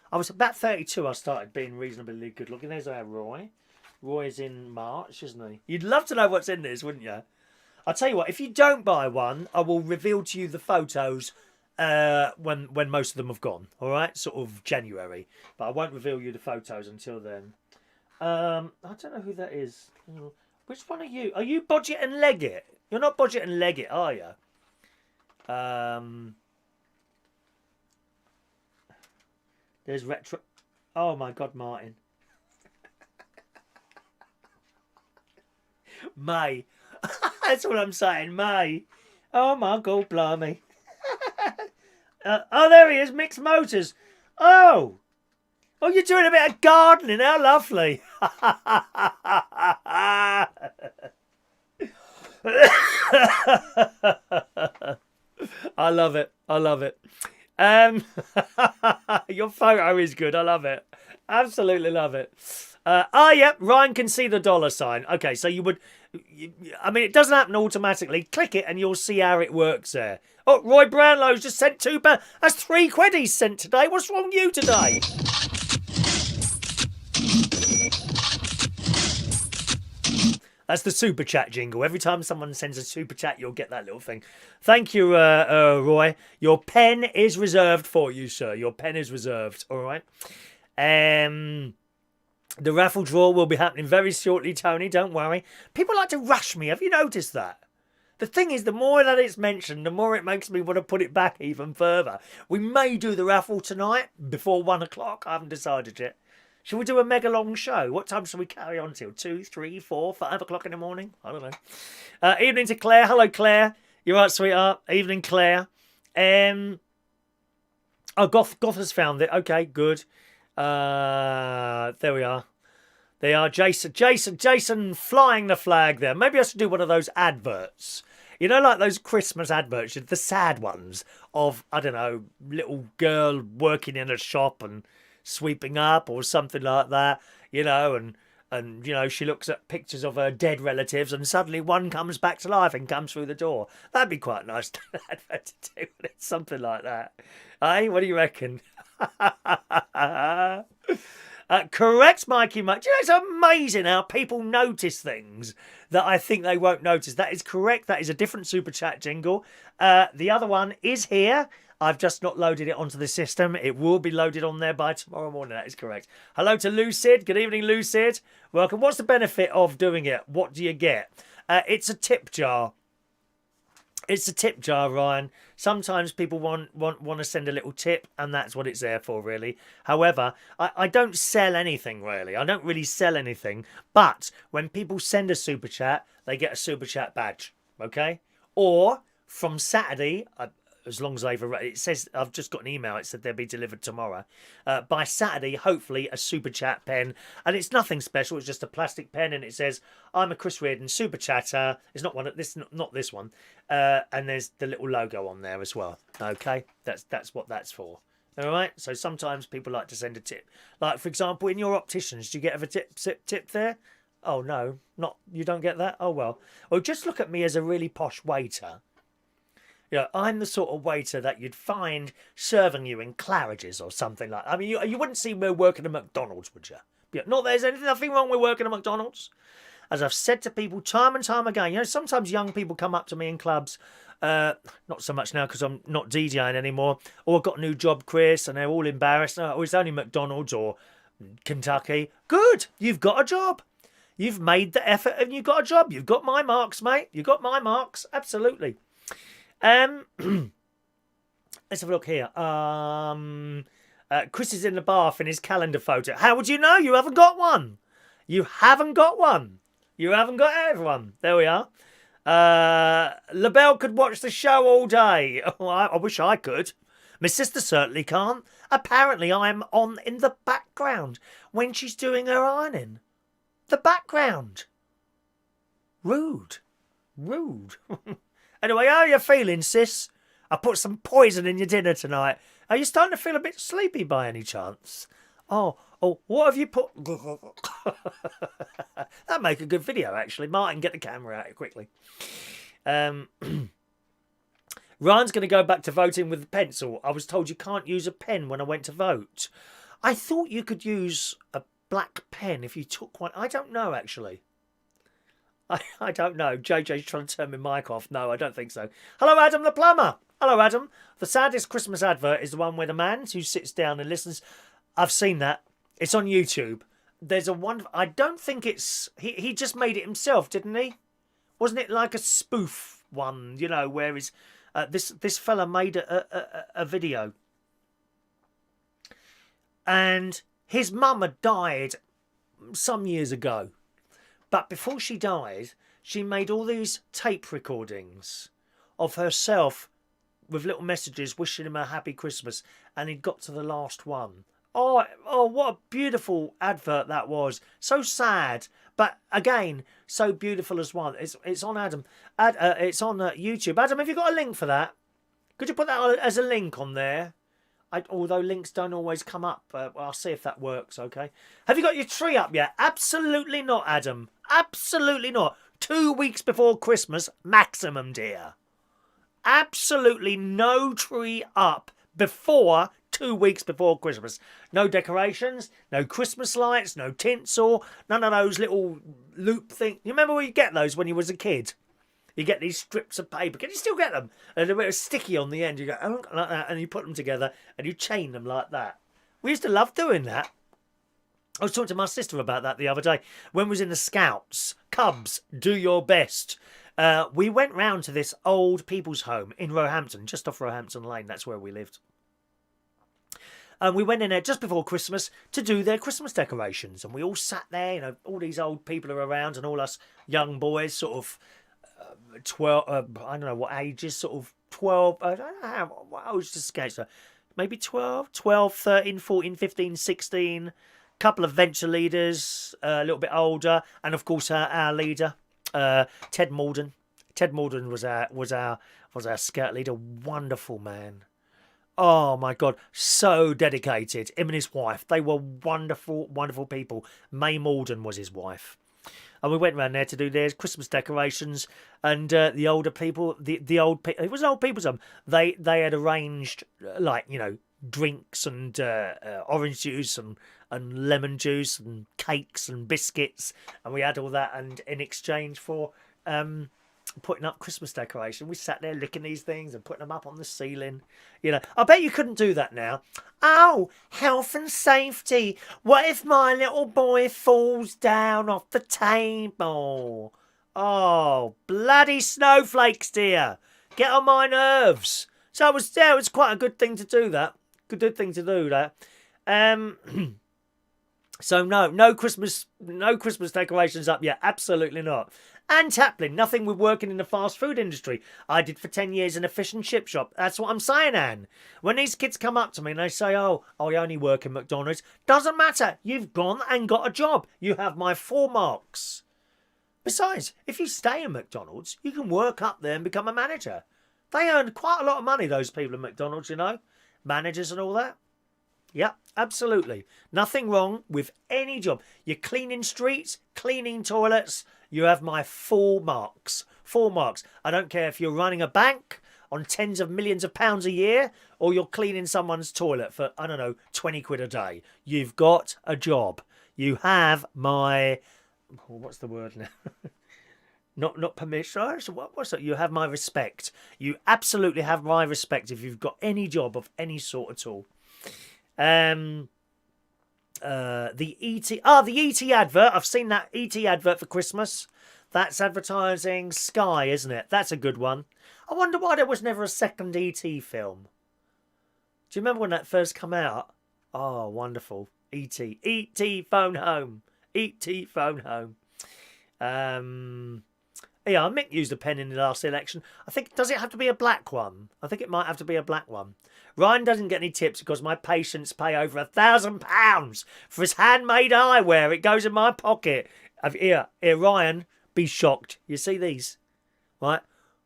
I was about 32. I started being reasonably good looking. There's our Roy. Roy's in March, isn't he? You'd love to know what's in this, wouldn't you? I'll tell you what. If you don't buy one, I will reveal to you the photos when most of them have gone. All right, sort of January. But I won't reveal you the photos until then. I don't know who that is. Which one are you? Are you Bodget and Leggett? You're not Bodget and Leggett, are you? There's retro. Oh my God, Martin. May. That's what I'm saying, May. Oh my God, blimey. Oh, there he is, Mixed Motors. Oh, you're doing a bit of gardening. How lovely. I love it. I love it. Your photo is good. I love it. Absolutely love it. Yeah, Ryan can see the $sign. Okay, so you would... I mean, it doesn't happen automatically. Click it and you'll see how it works there. Oh, Roy Brownlow's just sent £2. That's £3 he's sent today. What's wrong with you today? That's the super chat jingle. Every time someone sends a super chat, you'll get that little thing. Thank you, Roy. Your pen is reserved for you, sir. Your pen is reserved. All right. The raffle draw will be happening very shortly, Tony. Don't worry. People like to rush me. Have you noticed that? The thing is, the more that it's mentioned, the more it makes me want to put it back even further. We may do the raffle tonight before 1 o'clock. I haven't decided yet. Shall we do a mega long show? What time shall we carry on till? 2, 3, 4, 5 o'clock in the morning? I don't know. Evening to Claire. Hello, Claire. You right, sweetheart? Evening, Claire. Oh, Goth has found it. Okay, good. There we are. They are Jason flying the flag there. Maybe I should do one of those adverts. You know, like those Christmas adverts, the sad ones of, I don't know, little girl working in a shop and sweeping up or something like that, you know, and you know, she looks at pictures of her dead relatives and suddenly one comes back to life and comes through the door. That'd be quite nice to advert to do, something like that. Hey, what do you reckon? Correct, Mikey Mike. You know, it's amazing how people notice things that I think they won't notice. That is correct. That is a different super chat jingle. The other one is here. I've just not loaded it onto the system. It will be loaded on there by tomorrow morning. That is correct. Hello to Lucid. Good evening, Lucid. Welcome. What's the benefit of doing it? What do you get? It's a tip jar. It's a tip jar, Ryan. Sometimes people want to send a little tip, and that's what it's there for, really. However, I don't sell anything, really. I don't really sell anything. But when people send a super chat, they get a super chat badge, okay? Or from Saturday, as long as it says, I've just got an email, it said they'll be delivered tomorrow. By Saturday, hopefully, a super chat pen. And it's nothing special, it's just a plastic pen, and it says, I'm a Chris Reardon super chatter. It's not not this one. And there's the little logo on there as well. Okay, that's what that's for. All right. So sometimes people like to send a tip. Like, for example, in your opticians, do you get a tip there? Oh, no, not you don't get that? Oh, well. Or just look at me as a really posh waiter. You know, I'm the sort of waiter that you'd find serving you in Claridge's or something like that. I mean, you wouldn't see me working at McDonald's, would you? Yeah, not there's nothing wrong with working at McDonald's. As I've said to people time and time again, you know, sometimes young people come up to me in clubs, not so much now because I'm not DJing anymore, or I've got a new job, Chris, and they're all embarrassed. Oh, it's only McDonald's or Kentucky. Good, you've got a job. You've made the effort and you've got a job. You've got my marks, mate. You've got my marks. Absolutely. Let's have a look here. Chris is in the bath in his calendar photo. How would you know? You haven't got one. You haven't got one. You haven't got everyone. There we are. LaBelle could watch the show all day. Oh, I wish I could. My sister certainly can't. Apparently I'm on in the background when she's doing her ironing. The background. Rude. Rude. Anyway, how are you feeling, sis? I put some poison in your dinner tonight. Are you starting to feel a bit sleepy by any chance? Oh, what have you put? That'd make a good video, actually. Martin, get the camera out quickly. Ryan's going to go back to voting with a pencil. I was told you can't use a pen when I went to vote. I thought you could use a black pen if you took one. I don't know, actually. I don't know. JJ's trying to turn my mic off. No, I don't think so. Hello, Adam the plumber. Hello, Adam. The saddest Christmas advert is the one where the man who sits down and listens. I've seen that. It's on YouTube. There's a one. I don't think it's. He just made it himself, didn't he? Wasn't it like a spoof one? You know, where is this fella made a video, and his mum had died some years ago. But before she died, she made all these tape recordings of herself with little messages wishing him a happy Christmas. And he'd got to the last one. Oh, what a beautiful advert that was. So sad. But again, so beautiful as well. It's on Adam. It's on YouTube. Adam, have you got a link for that? Could you put that as a link on there? Although links don't always come up. I'll see if that works, okay? Have you got your tree up yet? Absolutely not, Adam. Absolutely not. 2 weeks before Christmas, maximum, dear. Absolutely no tree up before 2 weeks before Christmas. No decorations, no Christmas lights, no tinsel, none of those little loop things. You remember where you get those when you was a kid? You get these strips of paper. Can you still get them? And they're a bit sticky on the end. You go, oh, like that, and you put them together and you chain them like that. We used to love doing that. I was talking to my sister about that the other day. When we was in the Scouts, Cubs, do your best. We went round to this old people's home in Roehampton, just off Roehampton Lane. That's where we lived. And we went in there just before Christmas to do their Christmas decorations. And we all sat there, you know, all these old people are around and all us young boys sort of 12, I don't know what ages, sort of 12, I don't know what I was just scared. So maybe 12, 13, 14, 15, 16, couple of venture leaders, a little bit older, and of course our leader, Ted Morden. Ted Morden was our scout leader. Wonderful man. Oh my God, so dedicated. Him and his wife, they were wonderful, wonderful people. May Morden was his wife. And we went round there to do their Christmas decorations, and the older people, the old people, it was an old people's home. They had arranged, like, you know, drinks and orange juice and lemon juice and cakes and biscuits, and we had all that. And in exchange for putting up Christmas decoration, we sat there licking these things and putting them up on the ceiling. You know, I bet you couldn't do that now. Oh, health and safety. What if my little boy falls down off the table? Oh, bloody snowflakes, dear. Get on my nerves. So it was quite a good thing to do that. Good thing to do that. So no Christmas decorations up yet. Absolutely not. And Taplin, nothing with working in the fast food industry. I did for 10 years in a fish and chip shop. That's what I'm saying, Anne. When these kids come up to me and they say, oh, I only work in McDonald's, doesn't matter. You've gone and got a job. You have my 4 marks. Besides, if you stay in McDonald's, you can work up there and become a manager. They earn quite a lot of money, those people in McDonald's, you know. Managers and all that. Yeah, absolutely. Nothing wrong with any job. You're cleaning streets, cleaning toilets. You have my full marks. Full marks. I don't care if you're running a bank on tens of millions of pounds a year or you're cleaning someone's toilet for, I don't know, 20 quid a day. You've got a job. You have my... What's the word now? Not permission. What's that? You have my respect. You absolutely have my respect if you've got any job of any sort at all. The ET advert. I've seen that ET advert for Christmas. That's advertising Sky, isn't it? That's a good one. I wonder why there was never a second ET film. Do you remember when that first came out? Oh, wonderful. ET phone home. ET phone home. Yeah, Mick used a pen in the last election. I think, does it have to be a black one? I think it might have to be a black one. Ryan doesn't get any tips because my patients pay over £1,000 for his handmade eyewear. It goes in my pocket. Here, Ryan, be shocked. You see these? Right?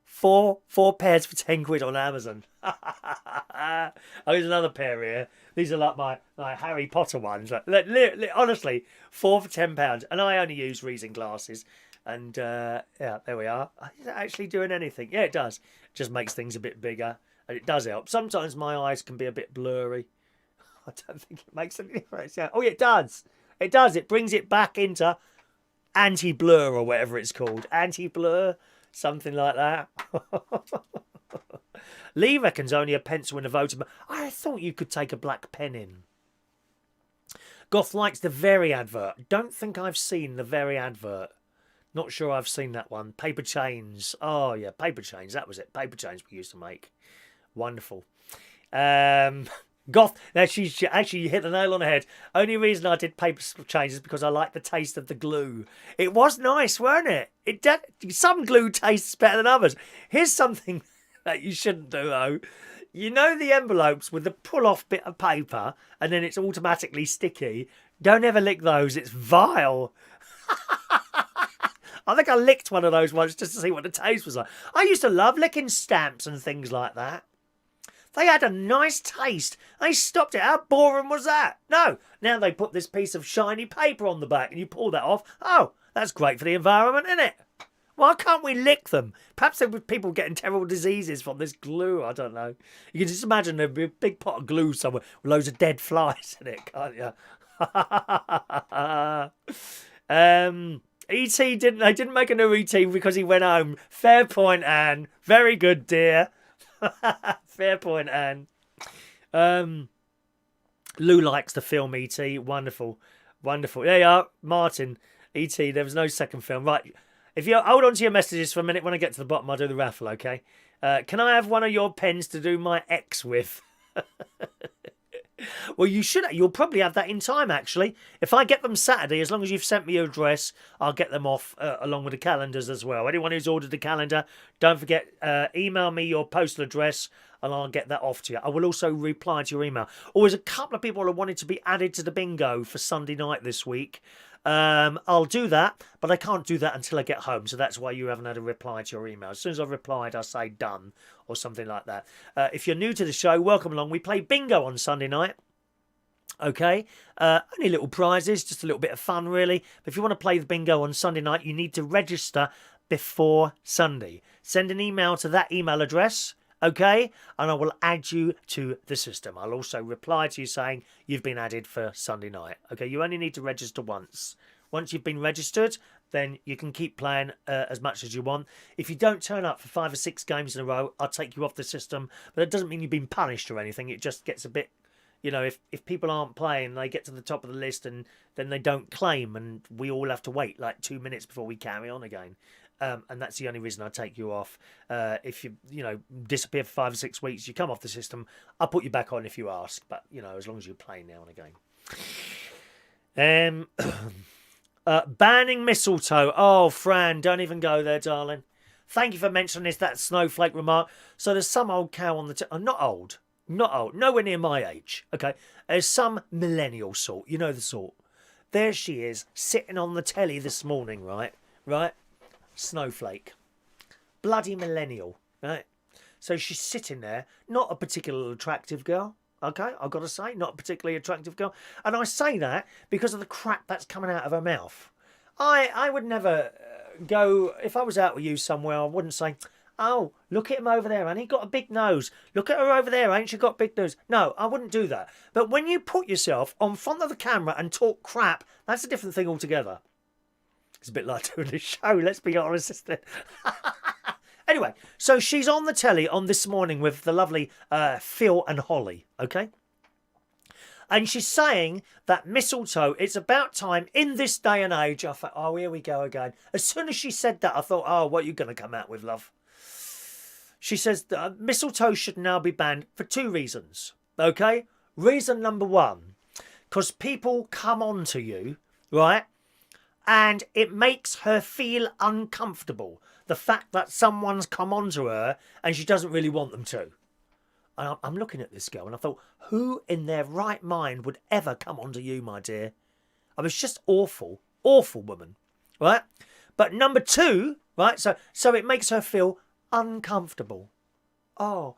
Four pairs for 10 quid on Amazon. Oh, there's another pair here. These are like my Harry Potter ones. Honestly, 4 for £10. And I only use reading glasses. And yeah, there we are. Is it actually doing anything? Yeah, it does. It just makes things a bit bigger. And it does help. Sometimes my eyes can be a bit blurry. I don't think it makes any difference. Yeah. Oh, yeah, it does. It does. It brings it back into anti-blur or whatever it's called. Anti-blur, something like that. Lee reckons only a pencil in a voter. I thought you could take a black pen in. Goth likes the Very advert. Don't think I've seen the Very advert. Not sure I've seen that one. Paper chains. Oh, yeah, paper chains. That was it. Paper chains we used to make. Wonderful. Goth. Now, she actually hit the nail on the head. Only reason I did paper chains is because I like the taste of the glue. It was nice, weren't it? Some glue tastes better than others. Here's something that you shouldn't do, though. You know the envelopes with the pull-off bit of paper and then it's automatically sticky? Don't ever lick those. It's vile. I think I licked one of those once just to see what the taste was like. I used to love licking stamps and things like that. They had a nice taste. They stopped it. How boring was that? No. Now they put this piece of shiny paper on the back and you pull that off. Oh, that's great for the environment, isn't it? Why can't we lick them? Perhaps there were people getting terrible diseases from this glue. I don't know. You can just imagine there'd be a big pot of glue somewhere with loads of dead flies in it, can't you? E.T. didn't make a new E.T. because he went home. Fair point, Anne. Very good, dear. Fair point, Anne. Lou likes the film E.T. Wonderful. Wonderful. There you are, Martin. E.T. There was no second film. Right. If you hold on to your messages for a minute, when I get to the bottom, I'll do the raffle, okay? Can I have one of your pens to do my X with? Well, you should. You'll probably have that in time, actually. If I get them Saturday, as long as you've sent me your address, I'll get them off along with the calendars as well. Anyone who's ordered the calendar, don't forget, email me your postal address and I'll get that off to you. I will also reply to your email. Oh, there's a couple of people who wanted to be added to the bingo for Sunday night this week. I'll do that, but I can't do that until I get home. So that's why you haven't had a reply to your email. As soon as I've replied, I say done or something like that. If you're new to the show, welcome along. We play bingo on Sunday night. Okay, only little prizes, just a little bit of fun, really. But if you want to play the bingo on Sunday night, you need to register before Sunday. Send an email to that email address. Okay, and I will add you to the system. I'll also reply to you saying you've been added for Sunday night. Okay, you only need to register once. Once you've been registered, then you can keep playing as much as you want. If you don't turn up for 5 or 6 games in a row, I'll take you off the system. But it doesn't mean you've been punished or anything. It just gets a bit, you know, if people aren't playing, they get to the top of the list and then they don't claim, and we all have to wait like 2 minutes before we carry on again. And that's the only reason I take you off. If you disappear for 5 or 6 weeks, you come off the system. I'll put you back on if you ask. But, as long as you play now and again. Banning mistletoe. Oh, Fran, don't even go there, darling. Thank you for mentioning this, that snowflake remark. So there's some old cow on the... not old. Nowhere near my age. Okay. There's some millennial sort. You know the sort. There she is, sitting on the telly this morning, right? Snowflake. Bloody millennial, right? So she's sitting there, not a particularly attractive girl, Okay, I've got to say, not a particularly attractive girl. And I say that because of the crap that's coming out of her mouth. I would never go, if I was out with you somewhere, I wouldn't say, oh, look at him over there, and he got a big nose. Look at her over there, ain't she got a big nose? No, I wouldn't do that. But when you put yourself on front of the camera and talk crap, that's a different thing altogether. It's a bit like doing a show, let's be honest, isn't it? Anyway, so she's on the telly on This Morning with the lovely Phil and Holly, okay? And she's saying that mistletoe, it's about time in this day and age. I thought, oh, here we go again. As soon as she said that, I thought, oh, what are you going to come out with, love? She says that mistletoe should now be banned for 2 reasons, okay? Reason number 1, because people come on to you, right? And it makes her feel uncomfortable. The fact that someone's come on to her and she doesn't really want them to. And I'm looking at this girl and I thought, who in their right mind would ever come on to you, my dear? I was just awful, awful woman, right? But number 2, right? So it makes her feel uncomfortable. I'm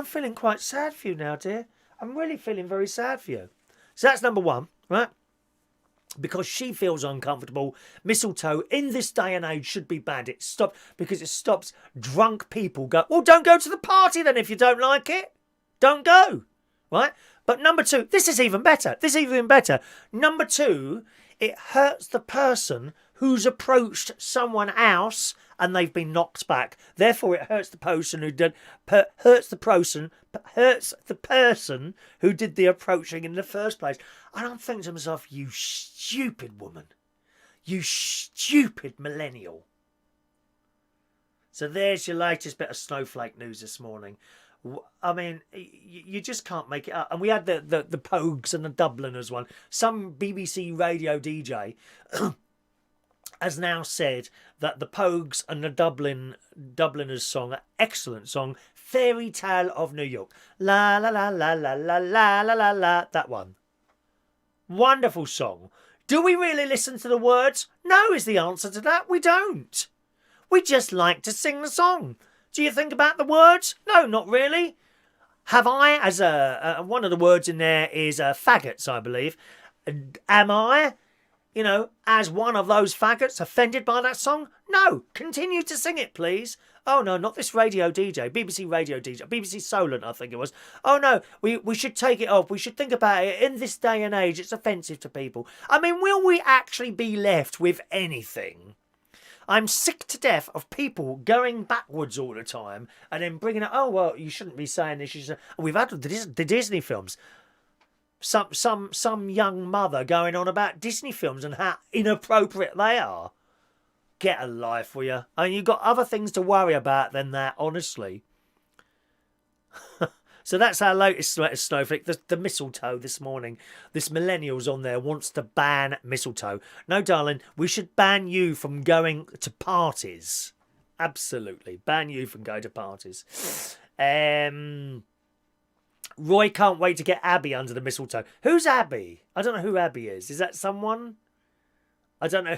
feeling quite sad for you now, dear. I'm really feeling very sad for you. So that's number 1, right? Because she feels uncomfortable. Mistletoe in this day and age should be banned. It stops because it stops drunk people go, well, don't go to the party then if you don't like it. Don't go, right? But number 2, this is even better. This is even better. Number 2, it hurts the person who's approached someone else and they've been knocked back. Therefore, it hurts the person who did hurts the person who did the approaching in the first place. And I'm thinking to myself, you stupid woman, you stupid millennial. So there's your latest bit of snowflake news this morning. I mean, you just can't make it up. And we had the Pogues and the Dubliners one. Some BBC radio DJ has now said that the Pogues and the Dubliners song, an excellent song, Fairytale of New York. La la la la la la la la la la. That one. Wonderful song. Do we really listen to the words? No is the answer to that. We don't. We just like to sing the song. Do you think about the words? No, not really. Have I, as one of the words in there is faggots, I believe. Am I, as one of those faggots offended by that song? No. Continue to sing it, please. Oh, no, not this radio DJ. BBC radio DJ. BBC Solent, I think it was. Oh, no, we should take it off. We should think about it. In this day and age, it's offensive to people. I mean, will we actually be left with anything? I'm sick to death of people going backwards all the time and then bringing it, oh, well, you shouldn't be saying this. We've had the Disney films. Some young mother going on about Disney films and how inappropriate they are. Get a life, will you? I mean, you've got other things to worry about than that, honestly. So that's our latest snowflake, the mistletoe this morning. This millennial's on there wants to ban mistletoe. No, darling, we should ban you from going to parties. Absolutely. Ban you from going to parties. Roy can't wait to get Abby under the mistletoe. Who's Abby? I don't know who Abby is. Is that someone? I don't know.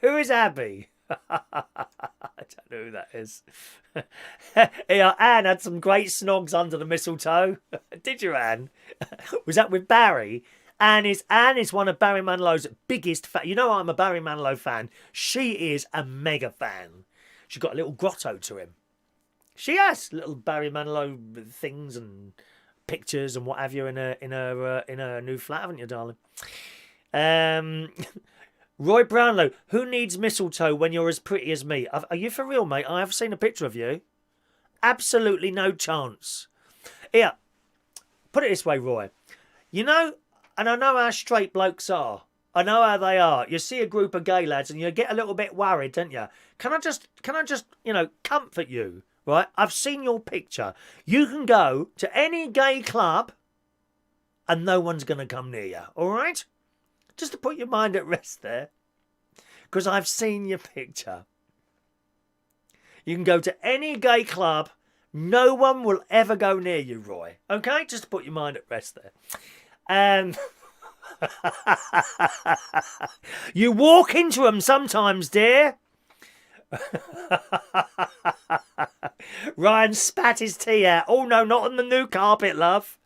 Who is Abby? I don't know who that is. Yeah, Anne had some great snogs under the mistletoe. Did you, Anne? Was that with Barry? Anne is one of Barry Manilow's biggest fans. You know I'm a Barry Manilow fan. She is a mega fan. She's got a little grotto to him. She has little Barry Manilow things and pictures and what have you in her new flat, haven't you, darling? Roy Brownlow, who needs mistletoe when you're as pretty as me? Are you for real, mate? I have seen a picture of you. Absolutely no chance. Here, put it this way, Roy. You know, and I know how straight blokes are. I know how they are. You see a group of gay lads and you get a little bit worried, don't you? Can I just, comfort you, right? I've seen your picture. You can go to any gay club and no one's going to come near you, all right? Just to put your mind at rest there. Because I've seen your picture. You can go to any gay club. No one will ever go near you, Roy. Okay? Just to put your mind at rest there. You walk into them sometimes, dear. Ryan spat his tea out. Oh no, not on the new carpet, love.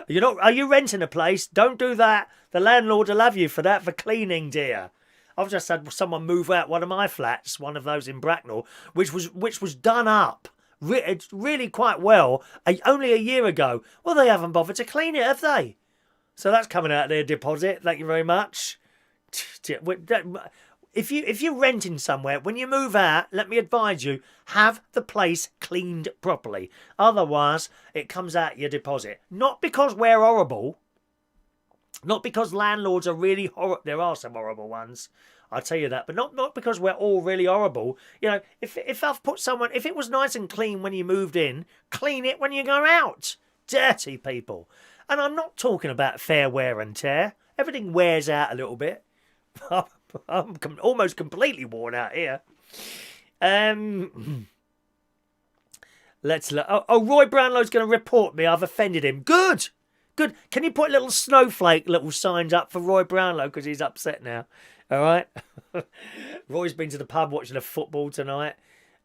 You're not. Are you renting a place? Don't do that. The landlord will have you for that, for cleaning, dear. I've just had someone move out one of my flats, one of those in Bracknell, which was done up really quite well only a year ago. Well, they haven't bothered to clean it, have they? So that's coming out of their deposit. Thank you very much. If you're renting somewhere, when you move out, let me advise you, have the place cleaned properly. Otherwise, it comes out your deposit. Not because we're horrible. Not because landlords are really horrible. There are some horrible ones, I'll tell you that. But not because we're all really horrible. You know, if I've put someone... If it was nice and clean when you moved in, clean it when you go out. Dirty people. And I'm not talking about fair wear and tear. Everything wears out a little bit. I'm almost completely worn out here. Let's look. Oh, Roy Brownlow's going to report me. I've offended him. Good. Can you put little snowflake little signs up for Roy Brownlow because he's upset now? All right. Roy's been to the pub watching the football tonight.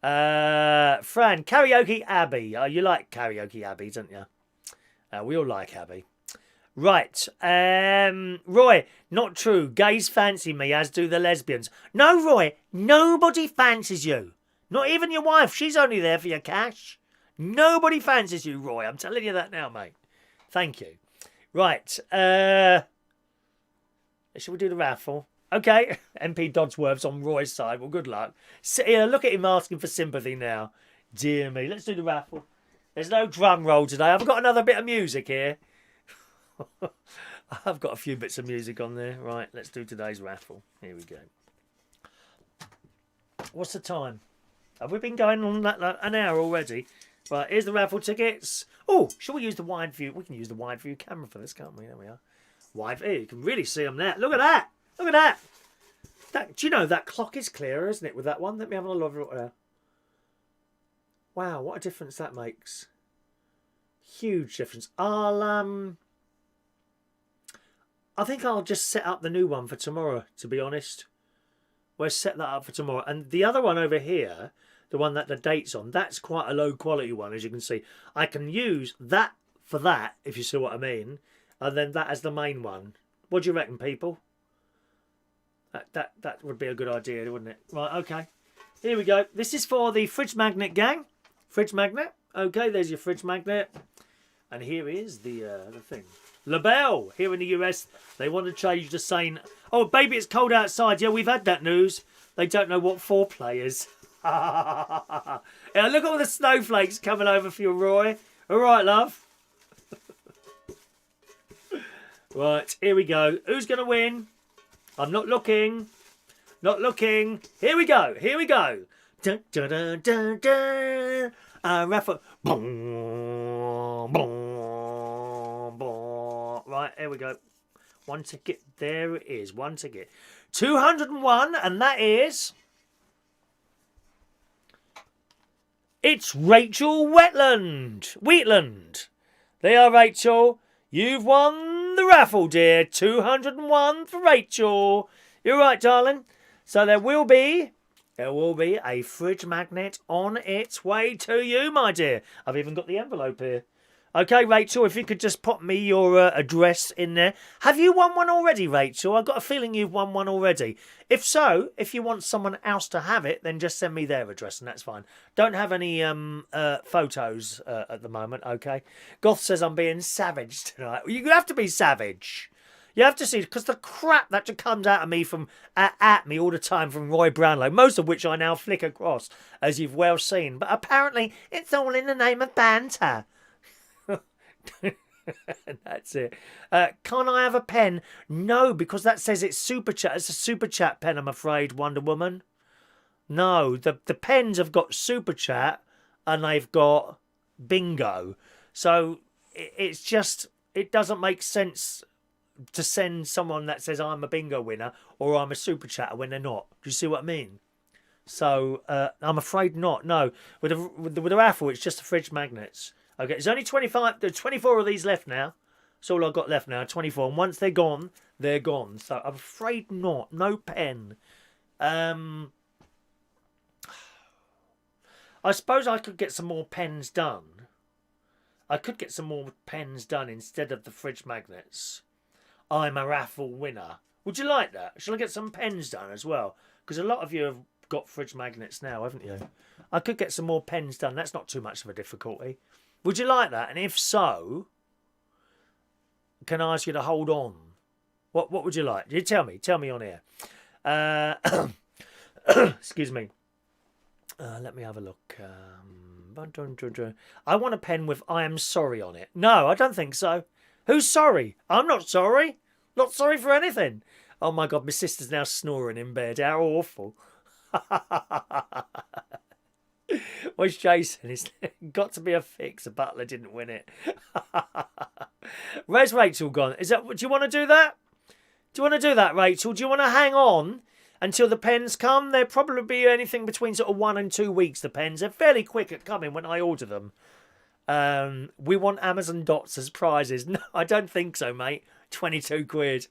Fran, Karaoke Abbey. Oh, you like Karaoke Abbey, don't you? We all like Abbey. Right. Roy, not true. Gays fancy me, as do the lesbians. No, Roy, nobody fancies you. Not even your wife. She's only there for your cash. Nobody fancies you, Roy. I'm telling you that now, mate. Thank you. Right. Shall we do the raffle? Okay. MP Dodsworth's on Roy's side. Well, good luck. Look at him asking for sympathy now. Dear me. Let's do the raffle. There's no drum roll today. I've got another bit of music here. I've got a few bits of music on there. Right, let's do today's raffle. Here we go. What's the time? Have we been going on that like, an hour already? Right, here's the raffle tickets. Oh, shall we use the wide view? We can use the wide view camera for this, can't we? There we are. Wide view. You can really see them there. Look at that. Look at that. Do you know that clock is clearer, isn't it, with that one? Let me have a look there. Wow, what a difference that makes. Huge difference. I think I'll just set up the new one for tomorrow, to be honest. We'll set that up for tomorrow. And the other one over here, the one that the date's on, that's quite a low quality one, as you can see. I can use that for that, if you see what I mean. And then that as the main one. What do you reckon, people? That would be a good idea, wouldn't it? Right, okay. Here we go. This is for the fridge magnet gang. Fridge magnet. Okay, there's your fridge magnet. And here is the thing. LaBelle, here in the US, they want to change the saying, oh, baby, it's cold outside. Yeah, we've had that news. They don't know what foreplay is. Yeah, look at all the snowflakes coming over for you, Roy. All right, love. Right, here we go. Who's going to win? I'm not looking. Not looking. Here we go. Here we go. Dun, dun, dun, dun, dun. Raffle. Boom, boom, boom. Right, here we go. One ticket. There it is. One ticket. 201, and that is... It's Rachel Wheatland. There you are, Rachel. You've won the raffle, dear. 201 for Rachel. You're right, darling. So there will be a fridge magnet on its way to you, my dear. I've even got the envelope here. Okay, Rachel, if you could just pop me your address in there. Have you won one already, Rachel? I've got a feeling you've won one already. If so, if you want someone else to have it, then just send me their address and that's fine. Don't have any photos at the moment, okay? Goth says I'm being savage tonight. You have to be savage. You have to see, because the crap that just comes out of me from at me all the time from Roy Brownlow, most of which I now flick across, as you've well seen. But apparently, it's all in the name of banter. That's it. Can't I have a pen? No, because that says it's super chat. It's a super chat pen, I'm afraid, Wonder Woman. No, the pens have got super chat and they've got bingo. So it's just, it doesn't make sense to send someone that says I'm a bingo winner or I'm a super chatter when they're not. Do you see what I mean? So I'm afraid not. No, with the raffle, it's just the fridge magnets. Okay, there's only 24 of these left now. That's all I've got left now, 24. And once they're gone, they're gone. So I'm afraid not. No pen. I suppose I could get some more pens done. I could get some more pens done instead of the fridge magnets. I'm a raffle winner. Would you like that? Shall I get some pens done as well? Because a lot of you have got fridge magnets now, haven't you? I could get some more pens done. That's not too much of a difficulty. Would you like that? And if so, can I ask you to hold on? What would you like? You tell me. Tell me on here. Excuse me. Let me have a look. I want a pen with I am sorry on it. No, I don't think so. Who's sorry? I'm not sorry. Not sorry for anything. Oh my God, my sister's now snoring in bed. How awful. Where's Jason? It's got to be a fix. The butler didn't win it. Where's Rachel gone? Do you want to do that? Do you want to do that, Rachel? Do you want to hang on until the pens come? They'll probably be anything between sort of 1 and 2 weeks, the pens. They're fairly quick at coming when I order them. We want Amazon dots as prizes. No, I don't think so, mate. 22 quid.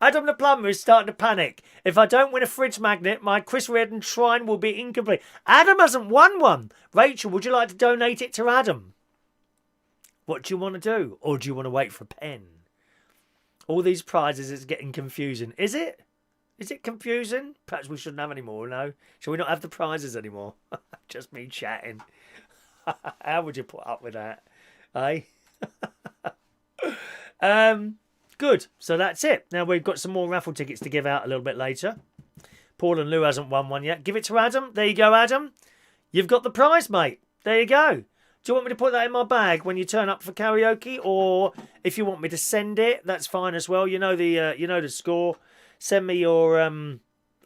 Adam the plumber is starting to panic. If I don't win a fridge magnet, my Chris Reardon shrine will be incomplete. Adam hasn't won one. Rachel, would you like to donate it to Adam? What do you want to do? Or do you want to wait for a pen? All these prizes is getting confusing. Is it? Is it confusing? Perhaps we shouldn't have any more, no? Shall we not have the prizes anymore? Just me chatting. How would you put up with that? Eh? Good. So that's it. Now we've got some more raffle tickets to give out a little bit later. Paul and Lou hasn't won one yet. Give it to Adam. There you go, Adam. You've got the prize, mate. There you go. Do you want me to put that in my bag when you turn up for karaoke, or if you want me to send it, that's fine as well. You know the score. Send me your I'll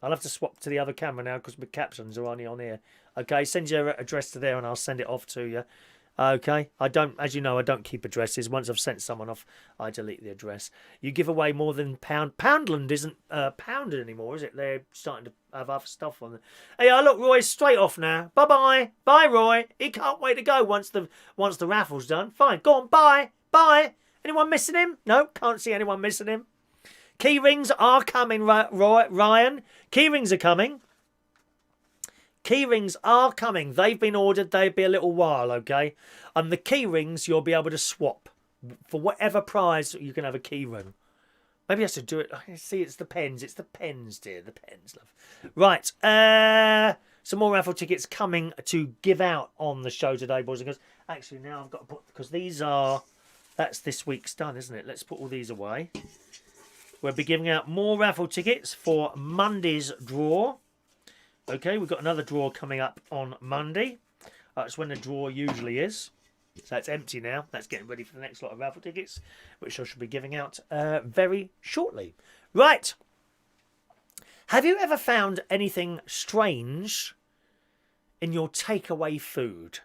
have to swap to the other camera now because my captions are only on here. Okay, send your address to there and I'll send it off to you. Okay, as you know, I don't keep addresses. Once I've sent someone off, I delete the address. You give away more than pound. Poundland isn't pounded anymore, is it? They're starting to have other stuff on it. Hey, look, Roy's straight off now. Bye. Bye, Roy. He can't wait to go once the raffle's done. Fine, go on, bye. Anyone missing him? No, can't see anyone missing him. Key rings are coming, Ryan. Key rings are coming. Key rings are coming. They've been ordered. They'll be a little while, okay? And the key rings you'll be able to swap. For whatever prize, you can have a key ring. Maybe I should do it. See, it's the pens. It's the pens, dear. The pens, love. Right. Some more raffle tickets coming to give out on the show today, boys and girls. Actually, now I've got to put... Because these are... That's this week's done, isn't it? Let's put all these away. We'll be giving out more raffle tickets for Monday's draw. Okay, we've got another draw coming up on Monday. That's when the draw usually is. So it's empty now. That's getting ready for the next lot of raffle tickets, which I shall be giving out very shortly. Right. Have you ever found anything strange in your takeaway food?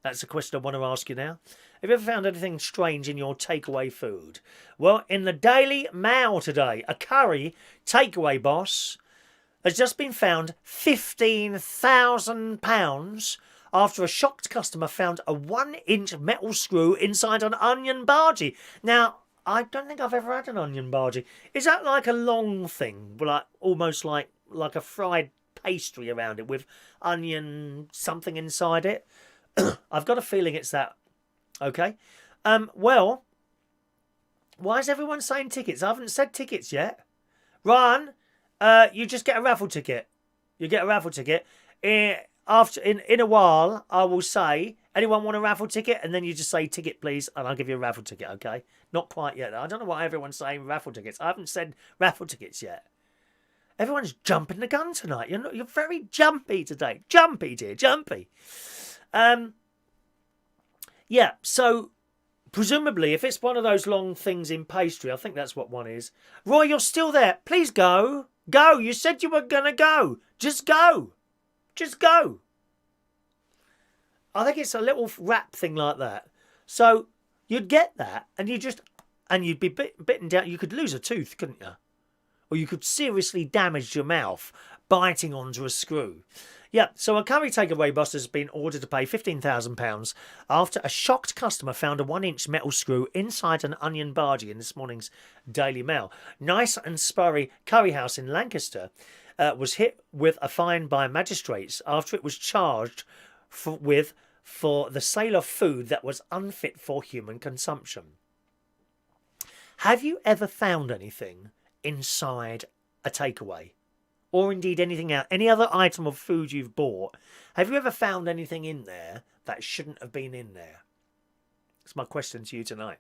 That's a question I want to ask you now. Have you ever found anything strange in your takeaway food? Well, in the Daily Mail today, a curry takeaway boss has just been found £15,000 after a shocked customer found a 1-inch metal screw inside an onion bhaji. Now, I don't think I've ever had an onion bhaji. Is that like a long thing, like almost like a fried pastry around it with onion something inside it? I've got a feeling it's that. Okay. Well, why is everyone saying tickets? I haven't said tickets yet. Ryan, you just get a raffle ticket. You get a raffle ticket. In a while, I will say, anyone want a raffle ticket? And then you just say ticket, please, and I'll give you a raffle ticket, okay? Not quite yet. I don't know why everyone's saying raffle tickets. I haven't said raffle tickets yet. Everyone's jumping the gun tonight. You're very jumpy today. Jumpy, dear, jumpy. Yeah, so presumably, if it's one of those long things in pastry, I think that's what one is. Roy, you're still there. Please go. Go. You said you were going to go. Just go. Just go. I think it's a little wrap thing like that. So you'd get that and you'd be bitten down. You could lose a tooth, couldn't you? Or you could seriously damage your mouth biting onto a screw. Yeah, so a curry takeaway boss has been ordered to pay £15,000 after a shocked customer found a 1-inch metal screw inside an onion bhaji in this morning's Daily Mail. Nice and Sparry Curry House in Lancaster was hit with a fine by magistrates after it was charged for the sale of food that was unfit for human consumption. Have you ever found anything inside a takeaway? Or indeed anything else, any other item of food you've bought? Have you ever found anything in there that shouldn't have been in there? That's my question to you tonight.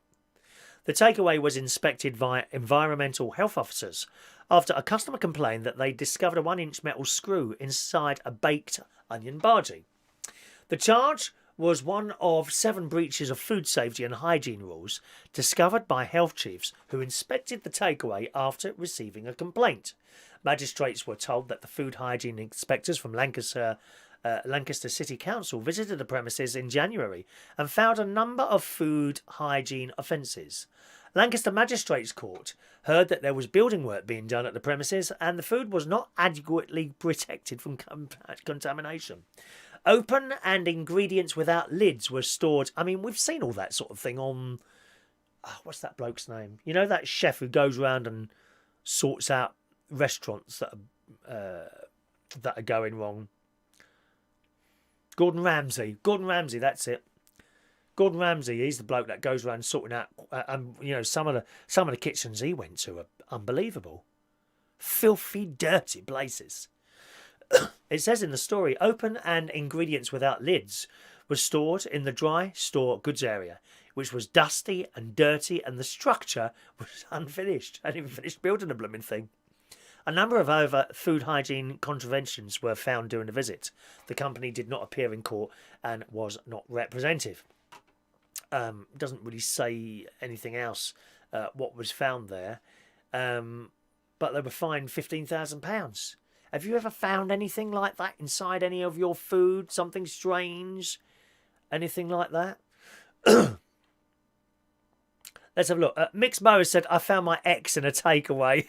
The takeaway was inspected by environmental health officers after a customer complained that they discovered a 1-inch metal screw inside a baked onion bhaji. The charge was one of 7 breaches of food safety and hygiene rules discovered by health chiefs who inspected the takeaway after receiving a complaint. Magistrates were told that the food hygiene inspectors from Lancaster City Council visited the premises in January and found a number of food hygiene offences. Lancaster Magistrates Court heard that there was building work being done at the premises and the food was not adequately protected from contamination. Open and ingredients without lids were stored. I mean, we've seen all that sort of thing on... what's that bloke's name? You know, that chef who goes around and sorts out restaurants that are going wrong. Gordon Ramsay, that's it. Gordon Ramsay, he's the bloke that goes around sorting out. Some of the kitchens he went to are unbelievable, filthy, dirty places. It says in the story, open and ingredients without lids were stored in the dry store goods area, which was dusty and dirty, and the structure was unfinished. I hadn't even finished building the blooming thing. A number of other food hygiene contraventions were found during the visit. The company did not appear in court and was not representative. Doesn't really say anything else what was found there, but they were fined £15,000. Have you ever found anything like that inside any of your food? Something strange? Anything like that? Let's have a look. Mix Mo said, I found my ex in a takeaway.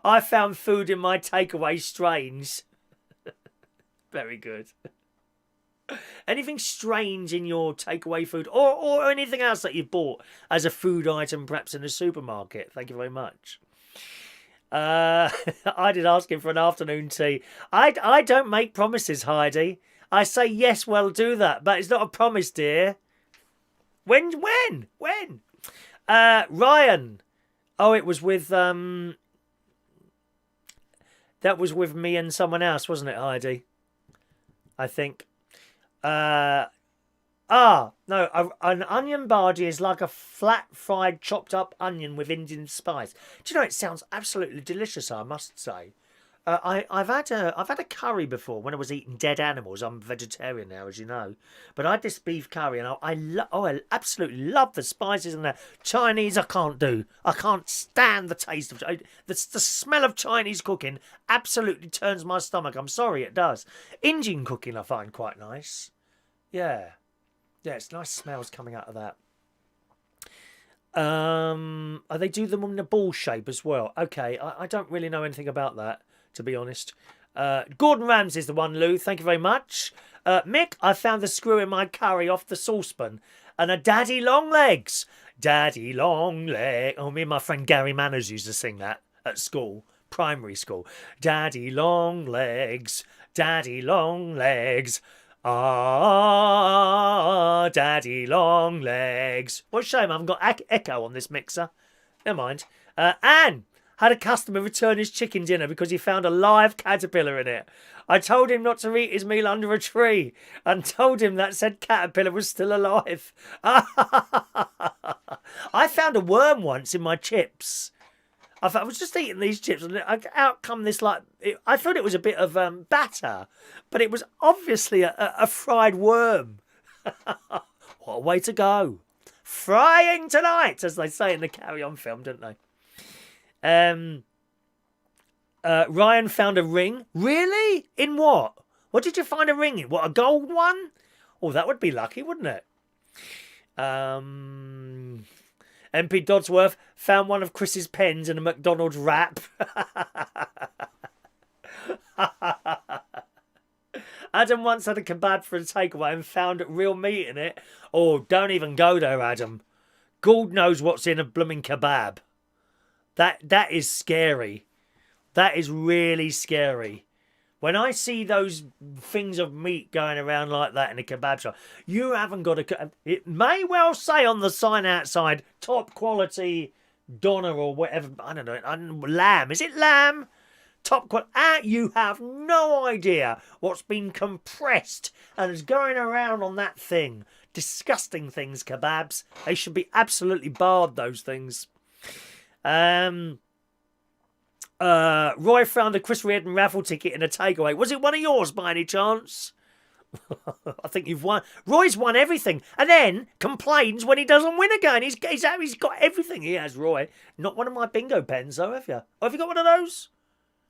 I found food in my takeaway strange. Very good. Anything strange in your takeaway food or anything else that you've bought as a food item, perhaps in a supermarket? Thank you very much. I did ask him for an afternoon tea. I don't make promises, Heidi. I say, yes, well, do that. But it's not a promise, dear. When? Ryan. Oh, it was with... that was with me and someone else, wasn't it, Heidi? I think. No, an onion bhaji is like a flat fried chopped up onion with Indian spice. Do you know, it sounds absolutely delicious, I must say. I've had a curry before when I was eating dead animals. I'm vegetarian now, as you know, but I had this beef curry, and I absolutely love the spices and the Chinese. I can't stand the taste of the smell of Chinese cooking. Absolutely turns my stomach. I'm sorry, it does. Indian cooking I find quite nice. Yeah, it's nice smells coming out of that. They do them in a ball shape as well. Okay, I don't really know anything about that, to be honest. Gordon Ramsay's the one, Lou. Thank you very much. Mick, I found the screw in my curry off the saucepan. And a daddy long legs. Daddy long leg. Oh, me and my friend Gary Manners used to sing that at school. Primary school. Daddy long legs. Daddy long legs. Ah, daddy long legs. What a shame I haven't got echo on this mixer. Never mind. Anne had a customer return his chicken dinner because he found a live caterpillar in it. I told him not to eat his meal under a tree and told him that said caterpillar was still alive. I found a worm once in my chips. I was just eating these chips and out come this I thought it was a bit of batter, but it was obviously a fried worm. What a way to go. Frying tonight, as they say in the Carry On film, don't they? Ryan found a ring. Really? In what? What did you find a ring in? What, a gold one? Oh, that would be lucky, wouldn't it? MP Dodsworth found one of Chris's pens in a McDonald's wrap. Adam once had a kebab for a takeaway and found real meat in it. Oh, don't even go there, Adam. God knows what's in a blooming kebab. That is scary. That is really scary. When I see those things of meat going around like that in a kebab shop, you haven't got a. It may well say on the sign outside, top quality doner or whatever. I don't know. Lamb. Is it lamb? Top quality. You have no idea what's been compressed and is going around on that thing. Disgusting things, kebabs. They should be absolutely barred, those things. Roy found a Chris Reardon raffle ticket in a takeaway. Was it one of yours by any chance? I think you've won. Roy's won everything and then complains when he doesn't win again. He's got everything. He has, Roy. Not one of my bingo pens, though, have you? Oh, have you got one of those?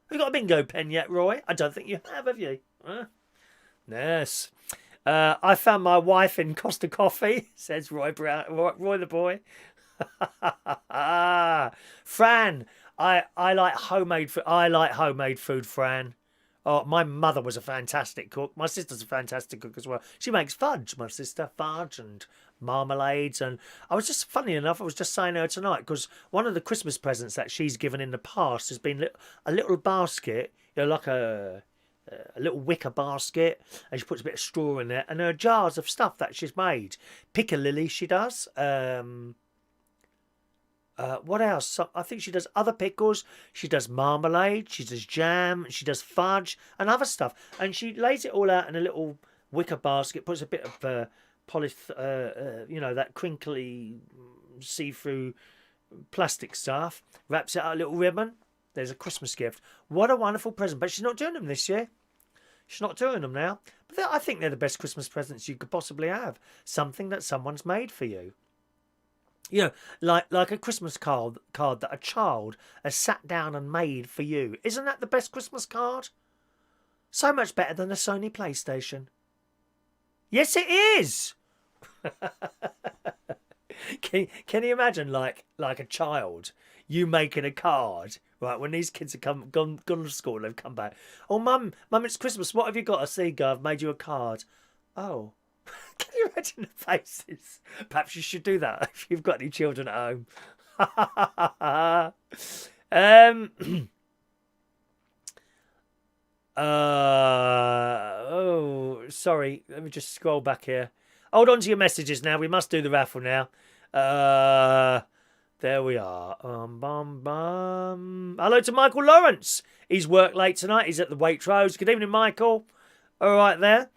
Have you got a bingo pen yet, Roy? I don't think you have you? Huh? Yes. I found my wife in Costa Coffee, says Roy Brown, Roy the boy. Fran, I like homemade food. I like homemade food, Fran. Oh, my mother was a fantastic cook. My sister's a fantastic cook as well. She makes fudge, my sister, fudge and marmalades. And I was just, funny enough, I was just saying to her tonight, because one of the Christmas presents that she's given in the past has been a little basket, like a little wicker basket, and she puts a bit of straw in there, and there are jars of stuff that she's made. Piccalilli, she does. What else? So, I think she does other pickles. She does marmalade. She does jam. She does fudge and other stuff. And she lays it all out in a little wicker basket. Puts a bit of that crinkly see-through plastic stuff. Wraps it out a little ribbon. There's a Christmas gift. What a wonderful present. But she's not doing them this year. She's not doing them now. But I think they're the best Christmas presents you could possibly have. Something that someone's made for you. You know, like a Christmas card that a child has sat down and made for you. Isn't that the best Christmas card? So much better than a Sony PlayStation. Yes, it is. Can you imagine, like a child, you making a card, right? When these kids have gone to school, they've come back. Oh, mum, it's Christmas. What have you got? I see, I've made you a card. Oh. Can you imagine the faces? Perhaps you should do that if you've got any children at home. Oh, sorry. Let me just scroll back here. Hold on to your messages now. We must do the raffle now. There we are. Hello to Michael Lawrence. He's worked late tonight. He's at the Waitrose. Good evening, Michael. All right there.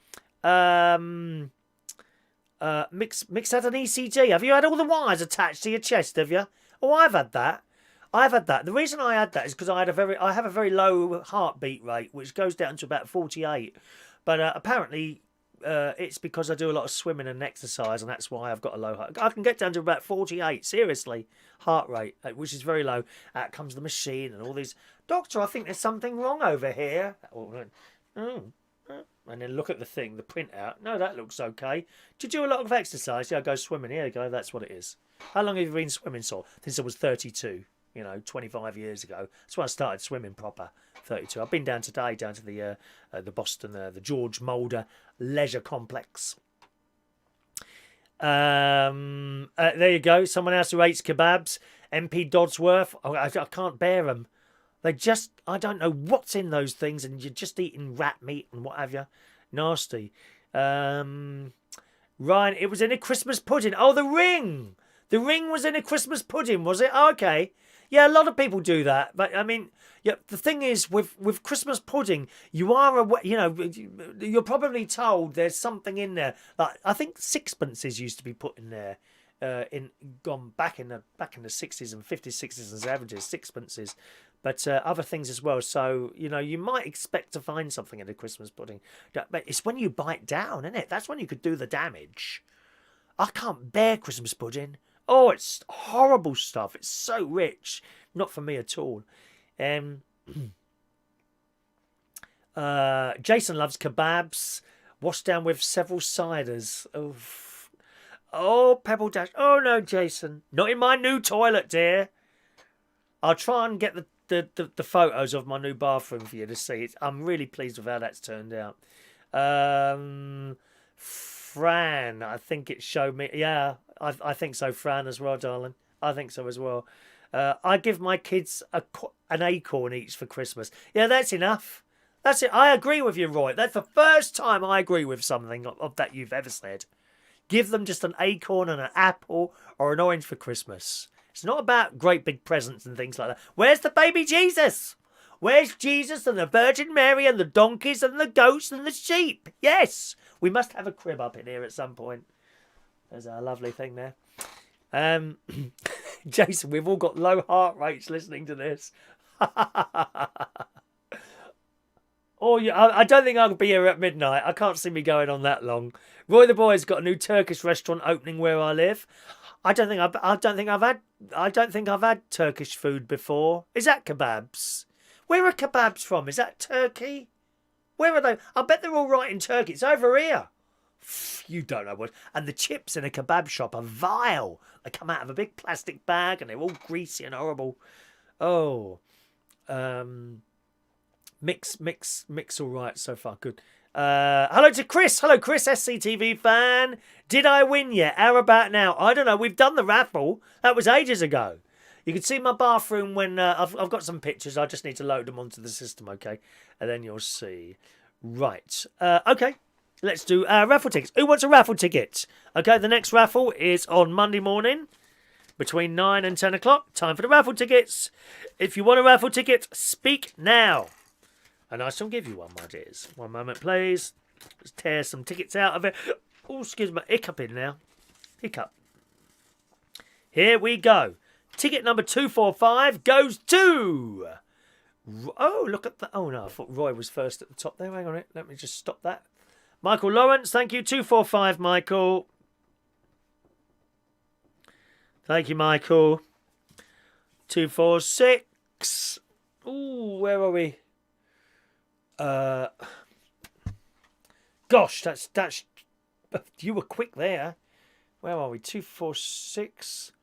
Mix had an ECG. Have you had all the wires attached to your chest, have you? Oh, I've had that. The reason I had that is because I have a very low heartbeat rate, which goes down to about 48. But apparently it's because I do a lot of swimming and exercise, and that's why I've got a low heart. I can get down to about 48, seriously, heart rate, which is very low. Out comes the machine and all these. Doctor, I think there's something wrong over here. And then look at the thing, the printout. No, that looks okay. Do you do a lot of exercise? Yeah, I go swimming. Here you go. That's what it is. How long have you been swimming for? Since I was 32. 25 years ago. That's when I started swimming proper. 32. I've been down today, down to the Boston, the George Mulder Leisure Complex. There you go. Someone else who hates kebabs. MP Dodsworth. I can't bear them. I don't know what's in those things, and you're just eating rat meat and what have you. Nasty. Ryan, it was in a Christmas pudding. Oh, the ring. The ring was in a Christmas pudding, was it? Oh, okay. Yeah, a lot of people do that. But, I mean, yeah, the thing is, with Christmas pudding, you are aware, you're probably told there's something in there. Like, I think sixpences used to be put in there. Back in the 60s and 50s, 60s and 70s, sixpences, but other things as well. So you might expect to find something in a Christmas pudding, but it's when you bite down, isn't it? That's when you could do the damage. I can't bear Christmas pudding. Oh, it's horrible stuff. It's so rich. Not for me at all. Jason loves kebabs, washed down with several ciders. Oh, Pebble Dash. Oh, no, Jason. Not in my new toilet, dear. I'll try and get the photos of my new bathroom for you to see. I'm really pleased with how that's turned out. Fran, I think it showed me. Yeah, I think so, Fran, as well, darling. I think so as well. I give my kids an acorn each for Christmas. Yeah, that's enough. That's it. I agree with you, Roy. That's the first time I agree with something of that you've ever said. Give them just an acorn and an apple or an orange for Christmas. It's not about great big presents and things like that. Where's the baby Jesus? Where's Jesus and the Virgin Mary and the donkeys and the goats and the sheep? Yes, we must have a crib up in here at some point. There's a lovely thing there. Jason, we've all got low heart rates listening to this. Oh, yeah, I don't think I'll be here at midnight. I can't see me going on that long. Roy the Boy's got a new Turkish restaurant opening where I live. I don't think I've had Turkish food before. Is that kebabs? Where are kebabs from? Is that Turkey? Where are they? I bet they're all right in Turkey. It's over here. You don't know what. And the chips in a kebab shop are vile. They come out of a big plastic bag and they're all greasy and horrible. Oh. Mix all right so far. Good. Hello to Chris. Hello, Chris, SCTV fan. Did I win yet? How about now? I don't know. We've done the raffle. That was ages ago. You can see my bathroom when I've got some pictures. I just need to load them onto the system, okay? And then you'll see. Right. Okay. Let's do raffle tickets. Who wants a raffle ticket? Okay, the next raffle is on Monday morning between 9 and 10 o'clock. Time for the raffle tickets. If you want a raffle ticket, speak now. And I shall give you one, my dears. One moment, please. Let's tear some tickets out of it. Oh, excuse me. Hiccup in now. Hiccup. Here we go. Ticket number 245 goes to... Oh, look at that. Oh, no. I thought Roy was first at the top there. Hang on. Let me just stop that. Michael Lawrence. Thank you. 245, Michael. Thank you, Michael. 246. Ooh, where are we? Gosh, that's you were quick there. Where are we? 246.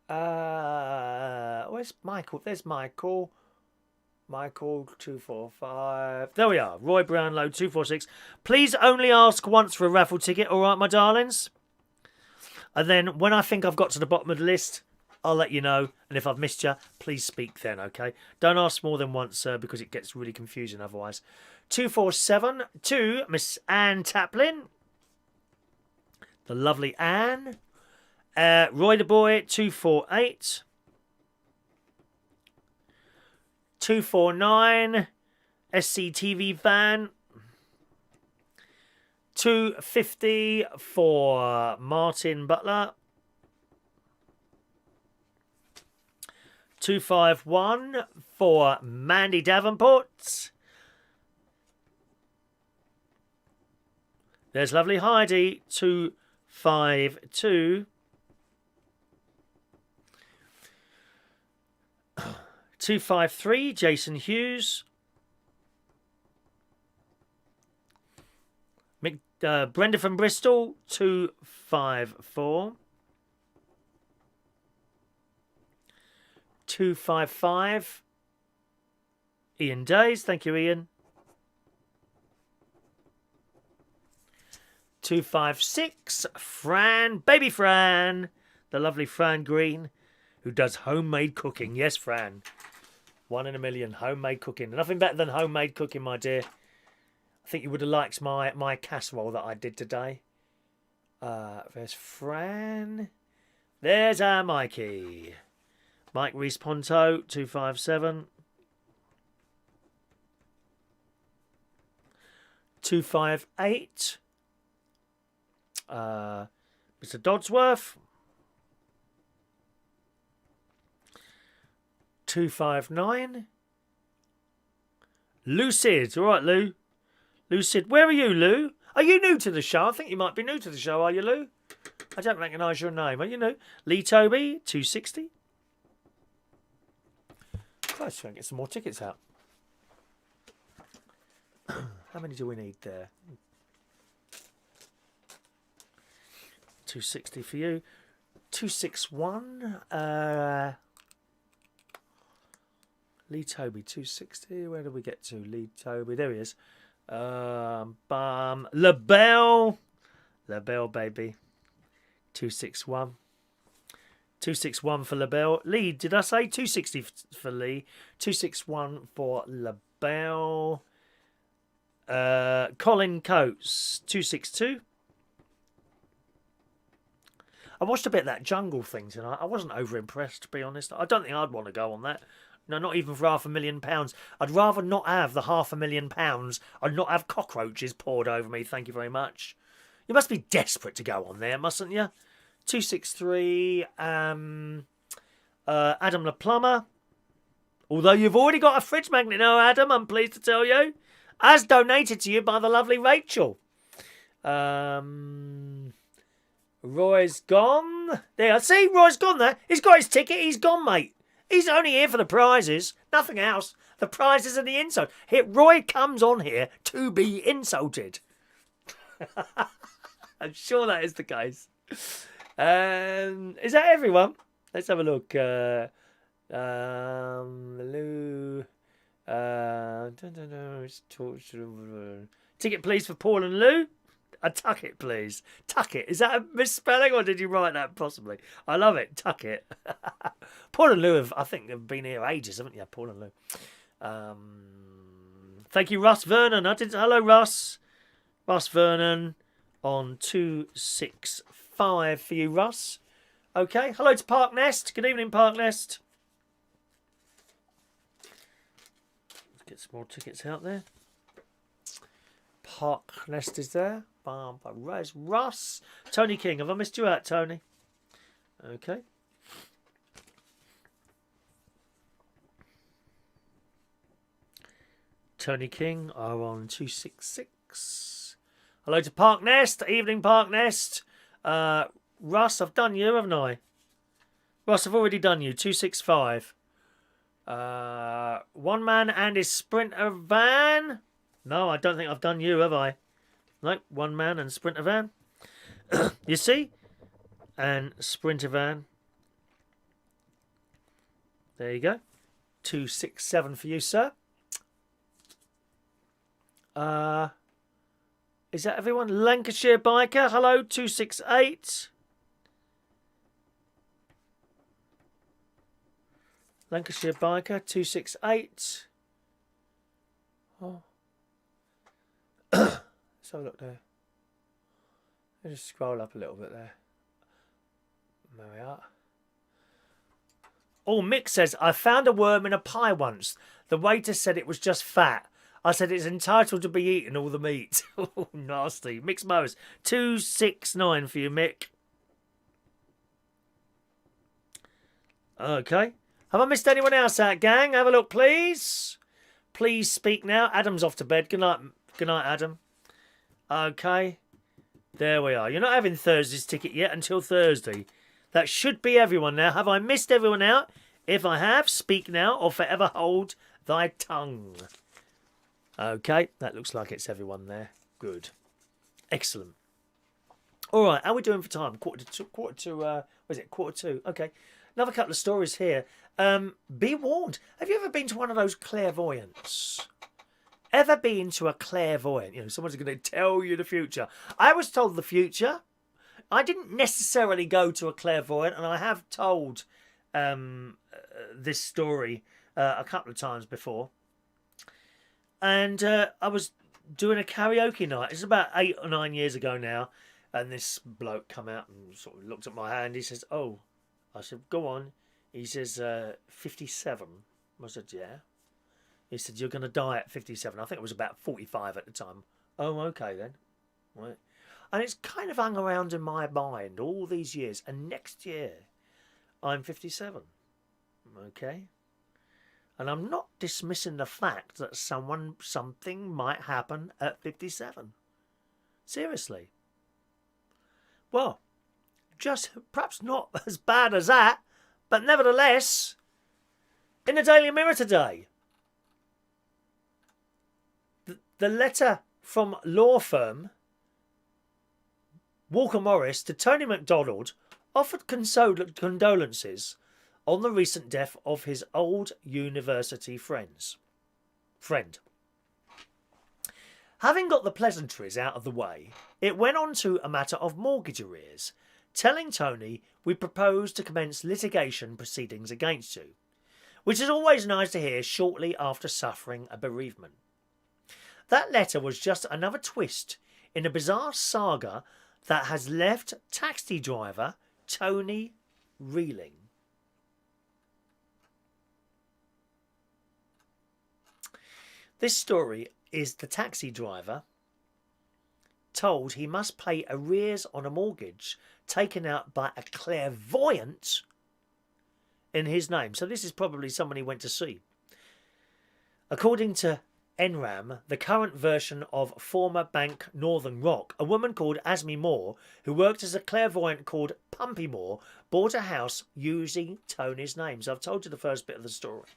Where's Michael? There's Michael. Michael 245. There we are. Roy Brownlow 246. Please only ask once for a raffle ticket, all right, my darlings? And then when I think I've got to the bottom of the list, I'll let you know. And if I've missed you, please speak then, okay? Don't ask more than once, because it gets really confusing otherwise. 247 to Miss Anne Taplin. The lovely Anne. Roy the Boy, 248. 249. SCTV Van. 250 for Martin Butler. 251 for Mandy Davenport. There's lovely Heidi. 252. 253, Jason Hughes. Brenda from Bristol, 254. 255. Ian Days, thank you, Ian. 256, Fran, baby Fran, the lovely Fran Green, who does homemade cooking. Yes, Fran. 1 in a million, homemade cooking. Nothing better than homemade cooking, my dear. I think you would have liked my casserole that I did today. There's Fran. There's our Mikey. Mike Reese Ponto, 257. 258. Mr. Dodsworth. 259. Lucid. All right, Lou. Lucid. Where are you, Lou? Are you new to the show? I think you might be new to the show, are you, Lou? I don't recognise your name. Are you new? Lee Toby, 260. Let's try and get some more tickets out. How many do we need there? 260 for you. 261. Lee Toby, 260. Where did we get to? Lee Toby. There he is. LaBelle. LaBelle, baby. 261. 261 for LaBelle. Lee, did I say 260 for Lee? 261 for LaBelle. Colin Coates, 262. I watched a bit of that jungle thing tonight. I wasn't over impressed, to be honest. I don't think I'd want to go on that. No, not even for £500,000. I'd rather not have the £500,000 and not have cockroaches poured over me. Thank you very much. You must be desperate to go on there, mustn't you? 263. Adam the Plumber. Although you've already got a fridge magnet now, Adam, I'm pleased to tell you. As donated to you by the lovely Rachel. Roy's gone. There, see, Roy's gone there. He's got his ticket. He's gone, mate. He's only here for the prizes. Nothing else. The prizes and the insult. Here, Roy comes on here to be insulted. I'm sure that is the case. Is that everyone? Let's have a look. Lou. Ticket, please, for Paul and Lou. A tuck it, please. Tuck it. Is that a misspelling or did you write that possibly? I love it. Tuck it. Paul and Lou I think have been here ages, haven't you? Paul and Lou. Thank you, Russ Vernon. Hello, Russ. Russ Vernon on 265 for you, Russ. Okay. Hello to Park Nest. Good evening, Park Nest. Let's get some more tickets out there. Park Nest is there. Where's Russ? Tony King. Have I missed you out, Tony? Okay. Tony King are on 266. Hello to Park Nest. Evening, Park Nest. Russ, I've done you, haven't I? Russ, I've already done you. 265. One man and his Sprinter van. No, I don't think I've done you, have I? No, one man and Sprinter van. You see? And Sprinter van. There you go. 267 for you, sir. Is that everyone? Lancashire Biker. Hello, 268. Lancashire Biker, 268. Oh. Let's have a look there. Let's just scroll up a little bit there. There we are. Oh, Mick says, I found a worm in a pie once. The waiter said it was just fat. I said it's entitled to be eaten, all the meat. Oh, nasty. Mick's Mowers. 269 for you, Mick. Okay. Have I missed anyone else out, gang? Have a look, please. Please speak now. Adam's off to bed. Good night. Good night, Adam. Okay. There we are. You're not having Thursday's ticket yet until Thursday. That should be everyone now. Have I missed everyone out? If I have, speak now or forever hold thy tongue. Okay. That looks like it's everyone there. Good. Excellent. All right. How are we doing for time? Quarter to what is it? 2:45. Okay. Another couple of stories here. Be warned. Have you ever been to one of those clairvoyants? Ever been to a clairvoyant? You know, someone's going to tell you the future. I was told the future. I didn't necessarily go to a clairvoyant, and I have told this story a couple of times before. And I was doing a karaoke night. It's about 8 or 9 years ago now. And this bloke come out and sort of looked at my hand. He says, oh. I said, go on. He says, 57. I said, yeah. He said, you're going to die at 57. I think it was about 45 at the time. Oh, okay then. Right. And it's kind of hung around in my mind all these years. And next year, I'm 57. Okay. And I'm not dismissing the fact that something might happen at 57. Seriously. Well, just perhaps not as bad as that, but nevertheless, in the Daily Mirror today, the letter from law firm Walker Morris to Tony McDonald offered condolences on the recent death of his old university friend. Having got the pleasantries out of the way, it went on to a matter of mortgage arrears. telling Tony, "We propose to commence litigation proceedings against you," which is always nice to hear shortly after suffering a bereavement. That letter was just another twist in a bizarre saga that has left taxi driver Tony reeling. This story is the taxi driver told he must pay arrears on a mortgage taken out by a clairvoyant in his name. So this is probably someone he went to see. According to NRAM, the current version of former bank Northern Rock, a woman called Asmi Moore, who worked as a clairvoyant called Pumpy Moore, bought a house using Tony's name. So I've told you the first bit of the story.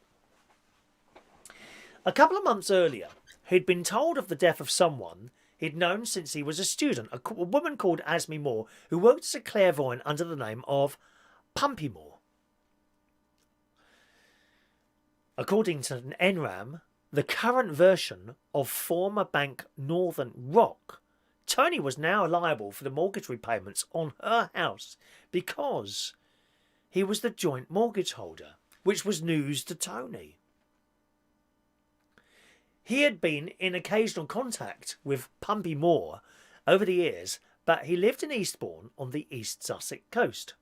A couple of months earlier, he'd been told of the death of someone he'd known since he was a student, a woman called Asmi Moore, who worked as a clairvoyant under the name of Pumpy Moore. According to NRAM, the current version of former bank Northern Rock, Tony was now liable for the mortgage repayments on her house because he was the joint mortgage holder, which was news to Tony. He had been in occasional contact with Pumpy Moore over the years, but he lived in Eastbourne on the East Sussex coast.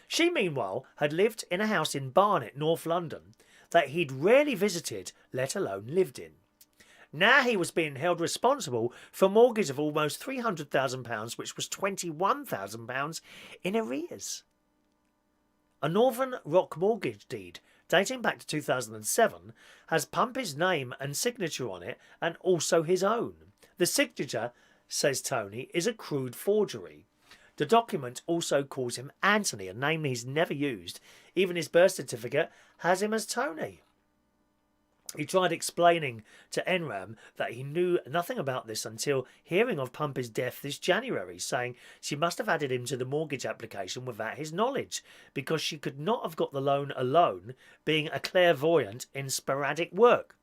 She, meanwhile, had lived in a house in Barnet, North London, that he'd rarely visited, let alone lived in. Now he was being held responsible for a mortgage of almost £300,000, which was £21,000 in arrears. A Northern Rock mortgage deed dating back to 2007 has Pumpy's name and signature on it, and also his own. The signature, says Tony, is a crude forgery. The document also calls him Anthony, a name he's never used. Even his birth certificate has him as Tony. He tried explaining to NRAM that he knew nothing about this until hearing of Pumpy's death this January, saying she must have added him to the mortgage application without his knowledge, because she could not have got the loan alone, being a clairvoyant in sporadic work.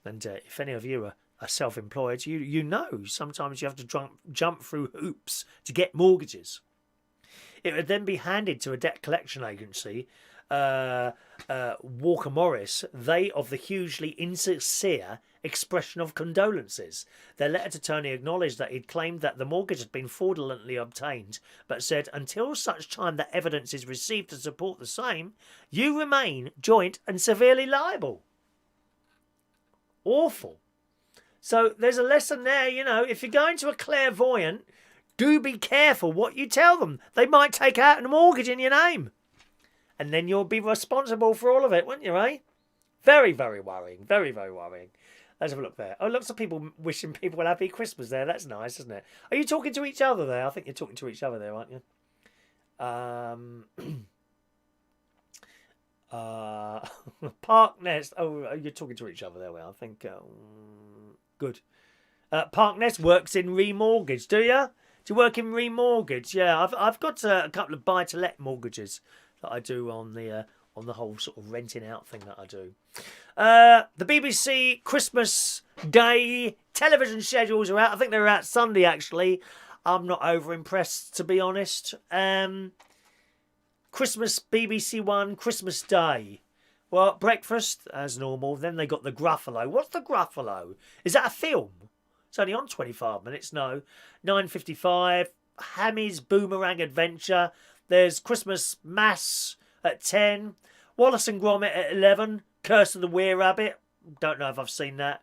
And if any of you are self-employed, you know sometimes you have to jump through hoops to get mortgages. It would then be handed to a debt collection agency, Walker Morris, they of the hugely insincere expression of condolences. Their letter to Tony acknowledged that he'd claimed that the mortgage had been fraudulently obtained, but said, until such time that evidence is received to support the same, you remain joint and severely liable. Awful. So there's a lesson there, you know, if you're going to a clairvoyant, do be careful what you tell them. They might take out a mortgage in your name. And then you'll be responsible for all of it, wouldn't you, eh? Very, very worrying. Very, very worrying. Let's have a look there. Oh, lots of people wishing people a happy Christmas there. That's nice, isn't it? Are you talking to each other there? I think you're talking to each other there, aren't you? Park Nest. Oh, you're talking to each other there. Well, I think... good. Park Nest works in remortgage, do you? Do you work in remortgage? Yeah, I've got a couple of buy-to-let mortgages that I do on the whole sort of renting out thing that I do. The BBC Christmas Day television schedules are out. I think they're out Sunday, actually. I'm not over impressed, to be honest. Christmas, BBC One, Christmas Day. Well, breakfast, as normal. Then they got the Gruffalo. What's the Gruffalo? Is that a film? It's only on 25 minutes, no. 9:55, Hammy's Boomerang Adventure. There's Christmas Mass at 10. Wallace and Gromit at 11. Curse of the Were-Rabbit. Don't know if I've seen that.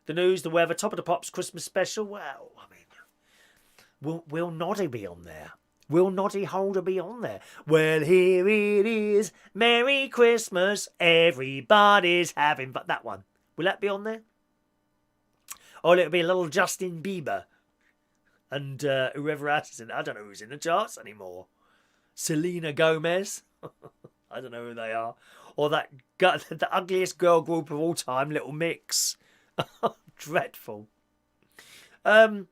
The news, the weather, Top of the Pops Christmas special. Well, I mean, will Noddy be on there? Will Noddy Holder be on there? Well, here it is. Merry Christmas. Everybody's having... But that one. Will that be on there? Or will it be a little Justin Bieber? And whoever else is in it. I don't know who's in the charts anymore. Selena Gomez. I don't know who they are. Or the ugliest girl group of all time, Little Mix. Dreadful. Then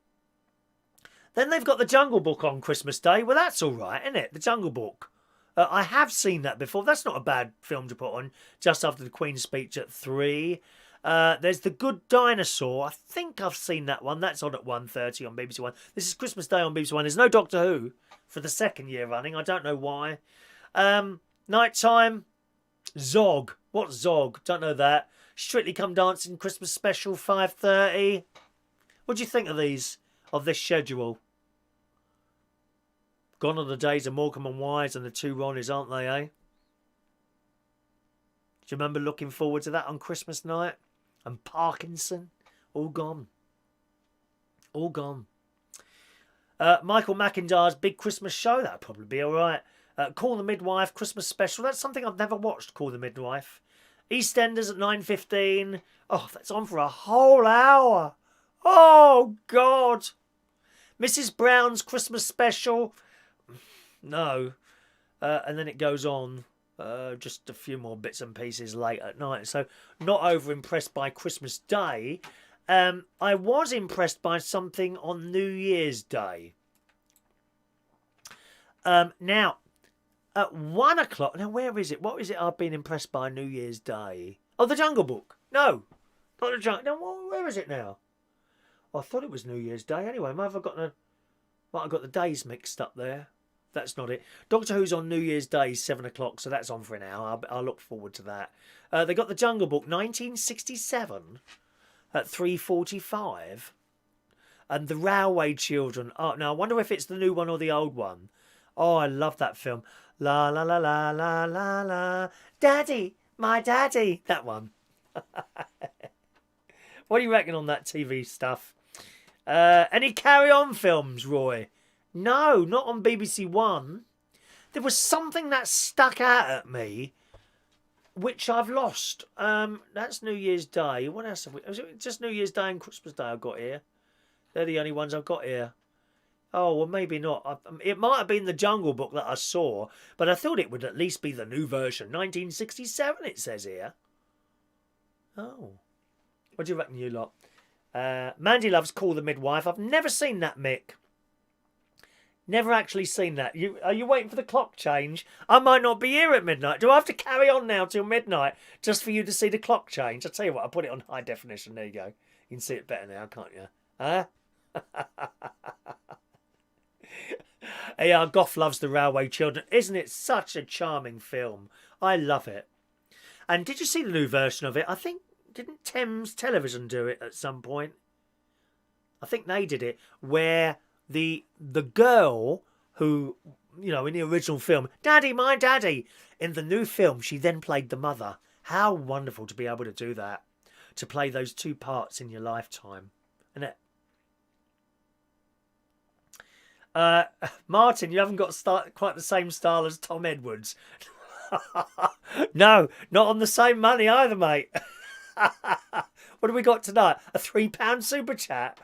they've got the Jungle Book on Christmas Day. Well, that's all right, isn't it? The Jungle Book. I have seen that before. That's not a bad film to put on just after the Queen's speech at 3. There's The Good Dinosaur. I think I've seen that one. That's on at 1:30 on BBC One. This is Christmas Day on BBC One. There's no Doctor Who for the second year running. I don't know why. Nighttime. Zog. What's Zog? Don't know that. Strictly Come Dancing Christmas Special 5:30. What do you think of these? Of this schedule? Gone are the days of Morecambe and Wise and the two Ronnies, aren't they, eh? Do you remember looking forward to that on Christmas night? And Parkinson? All gone. All gone. Michael McIntyre's Big Christmas Show. That'd probably be all right. Call the Midwife Christmas Special. That's something I've never watched, Call the Midwife. EastEnders at 9:15. Oh, that's on for a whole hour. Oh, God. Mrs. Brown's Christmas Special. No. And then it goes on. Just a few more bits and pieces late at night. So not over impressed by Christmas Day. I was impressed by something on New Year's Day. Now, at 1 o'clock... Now, where is it? What is it I've been impressed by New Year's Day? Oh, The Jungle Book. No, not The Jungle... No, where is it now? Oh, I thought it was New Year's Day. Anyway, might have got the days mixed up there. That's not it. Doctor Who's on New Year's Day, 7 o'clock, so that's on for an hour. I'll look forward to that. They got The Jungle Book, 1967, at 3:45. And The Railway Children. Oh, now, I wonder if it's the new one or the old one. Oh, I love that film. La, la, la, la, la, la, la. Daddy, my daddy. That one. What do you reckon on that TV stuff? Any Carry On films, Roy? No, not on BBC One. There was something that stuck out at me, which I've lost. That's New Year's Day. What else have we... Was it just New Year's Day and Christmas Day I've got here? They're the only ones I've got here. Oh, well, maybe not. It might have been The Jungle Book that I saw, but I thought it would at least be the new version. 1967, it says here. Oh. What do you reckon, you lot? Mandy loves Call the Midwife. I've never seen that, Mick. Never actually seen that. Are you waiting for the clock change? I might not be here at midnight. Do I have to carry on now till midnight just for you to see the clock change? I'll tell you what, I'll put it on high definition. There you go. You can see it better now, can't you? Huh? Yeah, Goff loves The Railway Children. Isn't it such a charming film? I love it. And did you see the new version of it? I think, didn't Thames Television do it at some point? I think they did it, where the girl who, you know, in the original film, Daddy, my daddy, in the new film, she then played the mother. How wonderful to be able to do that, to play those two parts in your lifetime, isn't it? Martin, you haven't got quite the same style as Tom Edwards. No, not on the same money either, mate. What do we got tonight? A £3 super chat.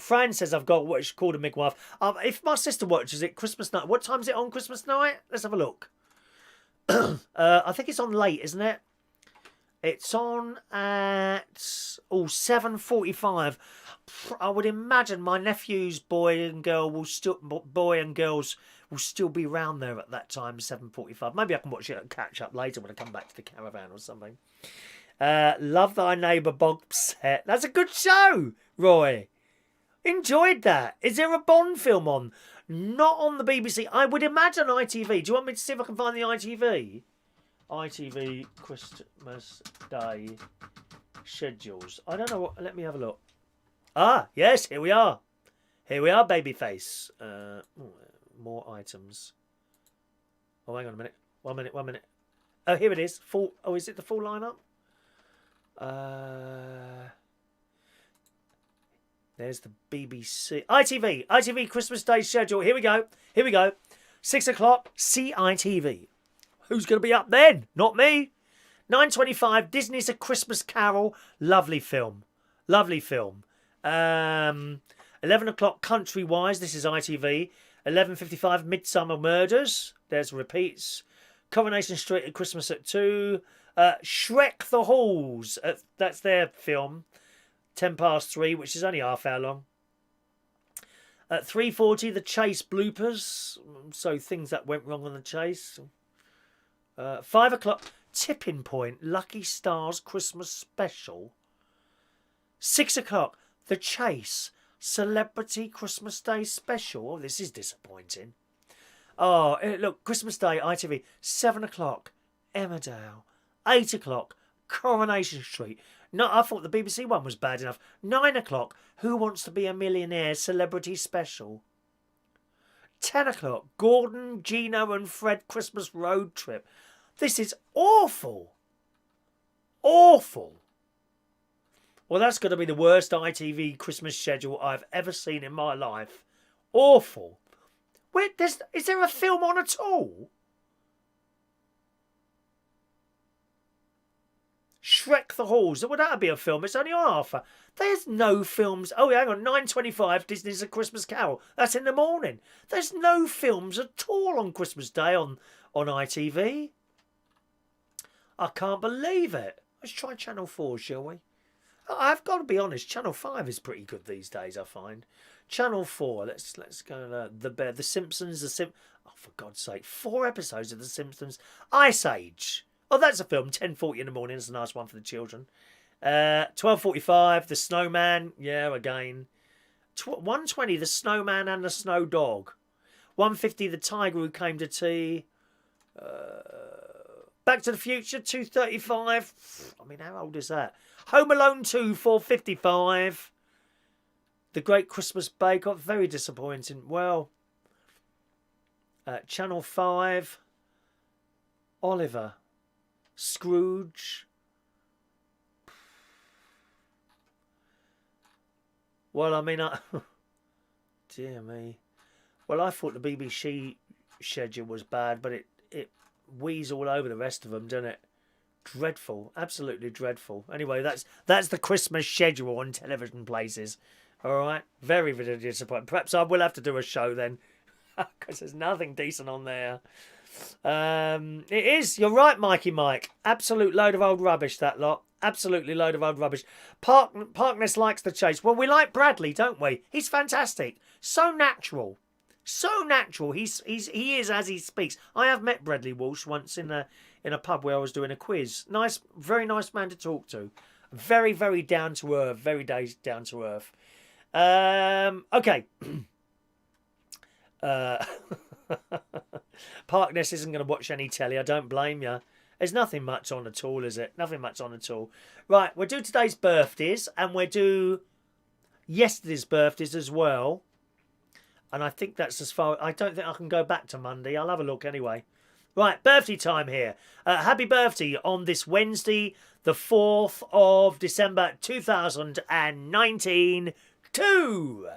Fran says I've got what's called a midwife. If my sister watches it Christmas night, what time is it on Christmas night? Let's have a look. I think it's on late, isn't it? It's on at 7:45. I would imagine my nephew's boy and girls will still be round there at that time, 7:45. Maybe I can watch it and catch up later when I come back to the caravan or something. Love Thy Neighbour Bob Set. That's a good show, Roy. Enjoyed that. Is there a Bond film on? Not on the BBC. I would imagine ITV. Do you want me to see if I can find the ITV? ITV Christmas Day schedules. I don't know what. Let me have a look. Ah, yes, here we are. Here we are, babyface. More items. Oh, hang on a minute. One minute. Oh, here it is. Full. Oh, is it the full lineup? There's the BBC. ITV Christmas Day schedule. Here we go. 6 o'clock, CITV. Who's going to be up then? Not me. 9:25, Disney's A Christmas Carol. Lovely film. 11 o'clock, Countrywise. This is ITV. 11:55, Midsummer Murders. There's repeats. Coronation Street at Christmas at 2. Shrek the Halls. That's their film. 3:10, which is only half hour long. At 3:40, The Chase bloopers. So things that went wrong on the chase. 5 o'clock, Tipping Point, Lucky Stars Christmas Special. 6 o'clock, The Chase, Celebrity Christmas Day Special. Oh, this is disappointing. Oh, look, Christmas Day, ITV. 7 o'clock, Emmerdale. 8 o'clock, Coronation Street. No, I thought the BBC one was bad enough. 9 o'clock, Who Wants to Be a Millionaire Celebrity Special. 10 o'clock, Gordon, Gino and Fred Christmas Road Trip. This is awful. Awful. Well, that's going to be the worst ITV Christmas schedule I've ever seen in my life. Awful. Wait, is there a film on at all? Shrek the Halls. Would that be a film? It's only half. There's no films. Oh, hang on. 9:25, Disney's A Christmas Carol. That's in the morning. There's no films at all on Christmas Day on ITV. I can't believe it. Let's try Channel 4, shall we? I've got to be honest. Channel 5 is pretty good these days, I find. Channel 4. Let's go. The Simpsons. Oh, for God's sake! 4 episodes of The Simpsons. Ice Age. Oh, that's a film. 10:40 in the morning. It's a nice one for the children. 12:45. The Snowman. Yeah, again. 1:20. The Snowman and the Snow Dog. 1:50. The Tiger Who Came to Tea. Back to the Future. 2:35. I mean, how old is that? Home Alone 2. 4:55. The Great Christmas Bake Off. Very disappointing. Well, Channel 5. Oliver. Scrooge. Well, I mean, dear me. Well, I thought the BBC schedule was bad, but it wheezes all over the rest of them, doesn't it? Dreadful, absolutely dreadful. Anyway, that's the Christmas schedule on television places. All right, very, very disappointing. Perhaps I will have to do a show then, because there's nothing decent on there. It is. You're right, Mikey Mike. Absolute load of old rubbish, that lot. Absolutely load of old rubbish. Parkness likes the chase. Well, we like Bradley, don't we? He's fantastic. So natural. So natural. He is as he speaks. I have met Bradley Walsh once in a pub where I was doing a quiz. Nice, very nice man to talk to. Very, very down to earth. Very down to earth. Okay. Parkness isn't going to watch any telly. I don't blame you. There's nothing much on at all, is it? Nothing much on at all. Right, we'll do today's birthdays and we'll do yesterday's birthdays as well. And I think that's as far... I don't think I can go back to Monday. I'll have a look anyway. Right, birthday time here. Happy birthday on this Wednesday, the 4th of December 2019 to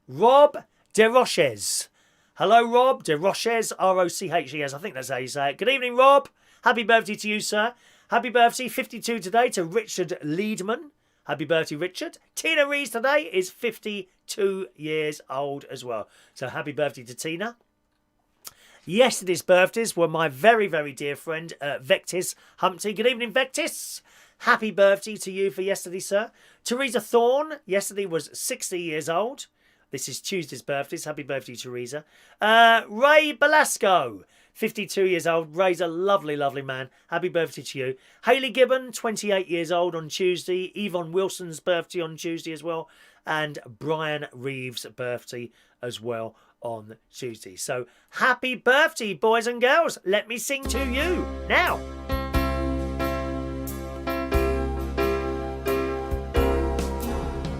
Rob DeRoches. Hello, Rob DeRoches, R-O-C-H-E-S. I think that's how you say it. Good evening, Rob. Happy birthday to you, sir. Happy birthday, 52 today, to Richard Leedman. Happy birthday, Richard. Tina Rees today is 52 years old as well. So happy birthday to Tina. Yesterday's birthdays were my very, very dear friend, Vectis Humpty. Good evening, Vectis. Happy birthday to you for yesterday, sir. Teresa Thorne, yesterday was 60 years old. This is Tuesday's birthdays. Happy birthday, Teresa. Ray Belasco, 52 years old. Ray's a lovely, lovely man. Happy birthday to you. Hayley Gibbon, 28 years old on Tuesday. Yvonne Wilson's birthday on Tuesday as well. And Brian Reeves' birthday as well on Tuesday. So happy birthday, boys and girls. Let me sing to you now.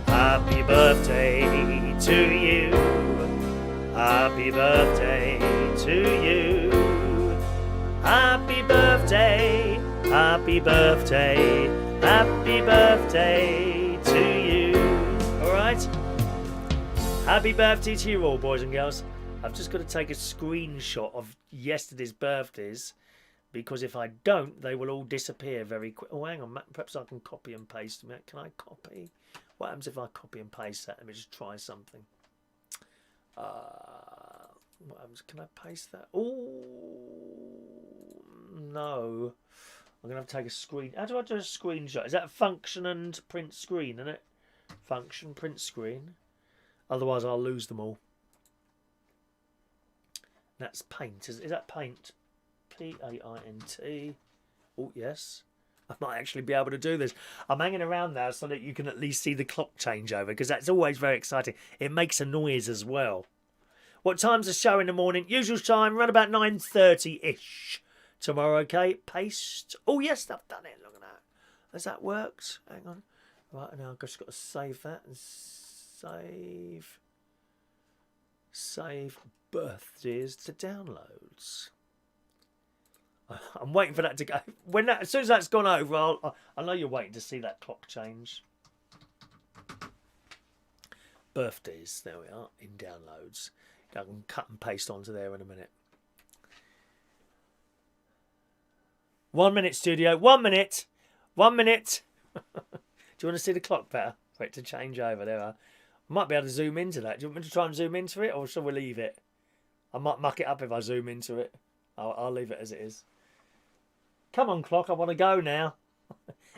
Happy birthday to you. Happy birthday to you. Happy birthday. Happy birthday. Happy birthday to you. All right. Happy birthday to you all, boys and girls. I've just got to take a screenshot of yesterday's birthdays because if I don't, they will all disappear very quick. Oh, hang on. Perhaps I can copy and paste. Can I copy? What happens if I copy and paste that? Let me just try something. What happens? Can I paste that? Oh, no. I'm going to have to take a screen. How do I do a screenshot? Is that a function and print screen, isn't it? Function, print screen. Otherwise, I'll lose them all. That's paint. Is that paint? P-A-I-N-T. Oh, yes. I might actually be able to do this. I'm hanging around now so that you can at least see the clock change over, because that's always very exciting. It makes a noise as well. What time's the show in the morning? Usual time, around about 9:30-ish. Tomorrow, okay? Paste. Oh, yes, I've done it. Look at that. Has that worked? Hang on. Right, now I've just got to save that and save birthdays to downloads. I'm waiting for that to go. As soon as that's gone over, I know you're waiting to see that clock change. Birthdays, there we are, in downloads. I can cut and paste onto there in a minute. 1 minute, studio. 1 minute. 1 minute. Do you want to see the clock better? For it to change over. There we are. I might be able to zoom into that. Do you want me to try and zoom into it, or shall we leave it? I might muck it up if I zoom into it. I'll leave it as it is. Come on, clock. I want to go now.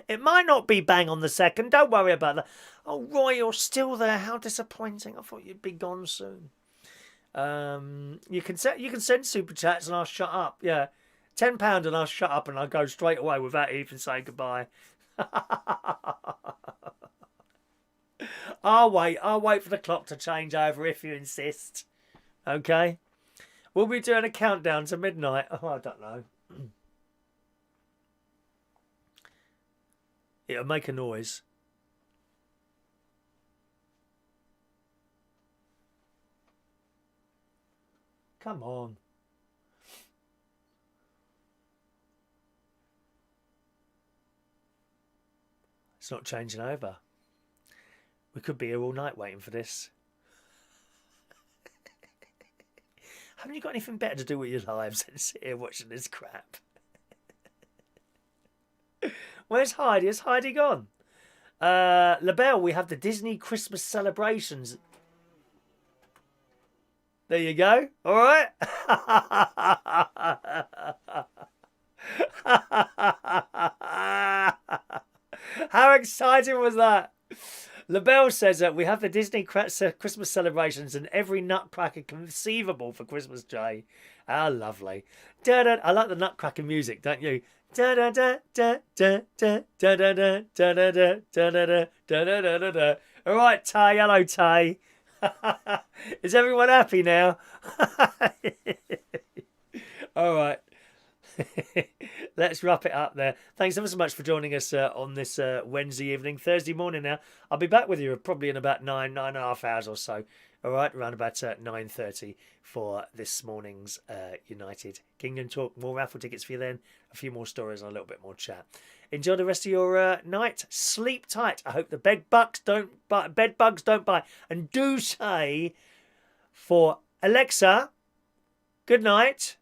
It might not be bang on the second. Don't worry about that. Oh, Roy, you're still there. How disappointing. I thought you'd be gone soon. You can send super chats and I'll shut up. Yeah, £10 and I'll shut up and I'll go straight away without even saying goodbye. I'll wait for the clock to change over if you insist. Okay. We'll be doing a countdown to midnight. Oh, I don't know. It'll make a noise. Come on. It's not changing over. We could be here all night waiting for this. Haven't you got anything better to do with your lives than sit here watching this crap? Where's Heidi? Has Heidi gone? LaBelle, we have the Disney Christmas celebrations. There you go. All right. How exciting was that? LaBelle says that we have the Disney Christmas celebrations and every nutcracker conceivable for Christmas Day. How lovely. Da-da. I like the nutcracker music, don't you? Da da da da da da da da da da da da da da da da. All right, Tay. Hello, Tay. Is everyone happy now? All right. Let's wrap it up there. Thanks ever so much for joining us on this Wednesday evening. Thursday morning now. I'll be back with you probably in about 9.5 hours or so. All right, around about 9:30 for this morning's United Kingdom talk. More raffle tickets for you then. A few more stories and a little bit more chat. Enjoy the rest of your night. Sleep tight. I hope the bed bugs don't bite. And do say for Alexa, good night.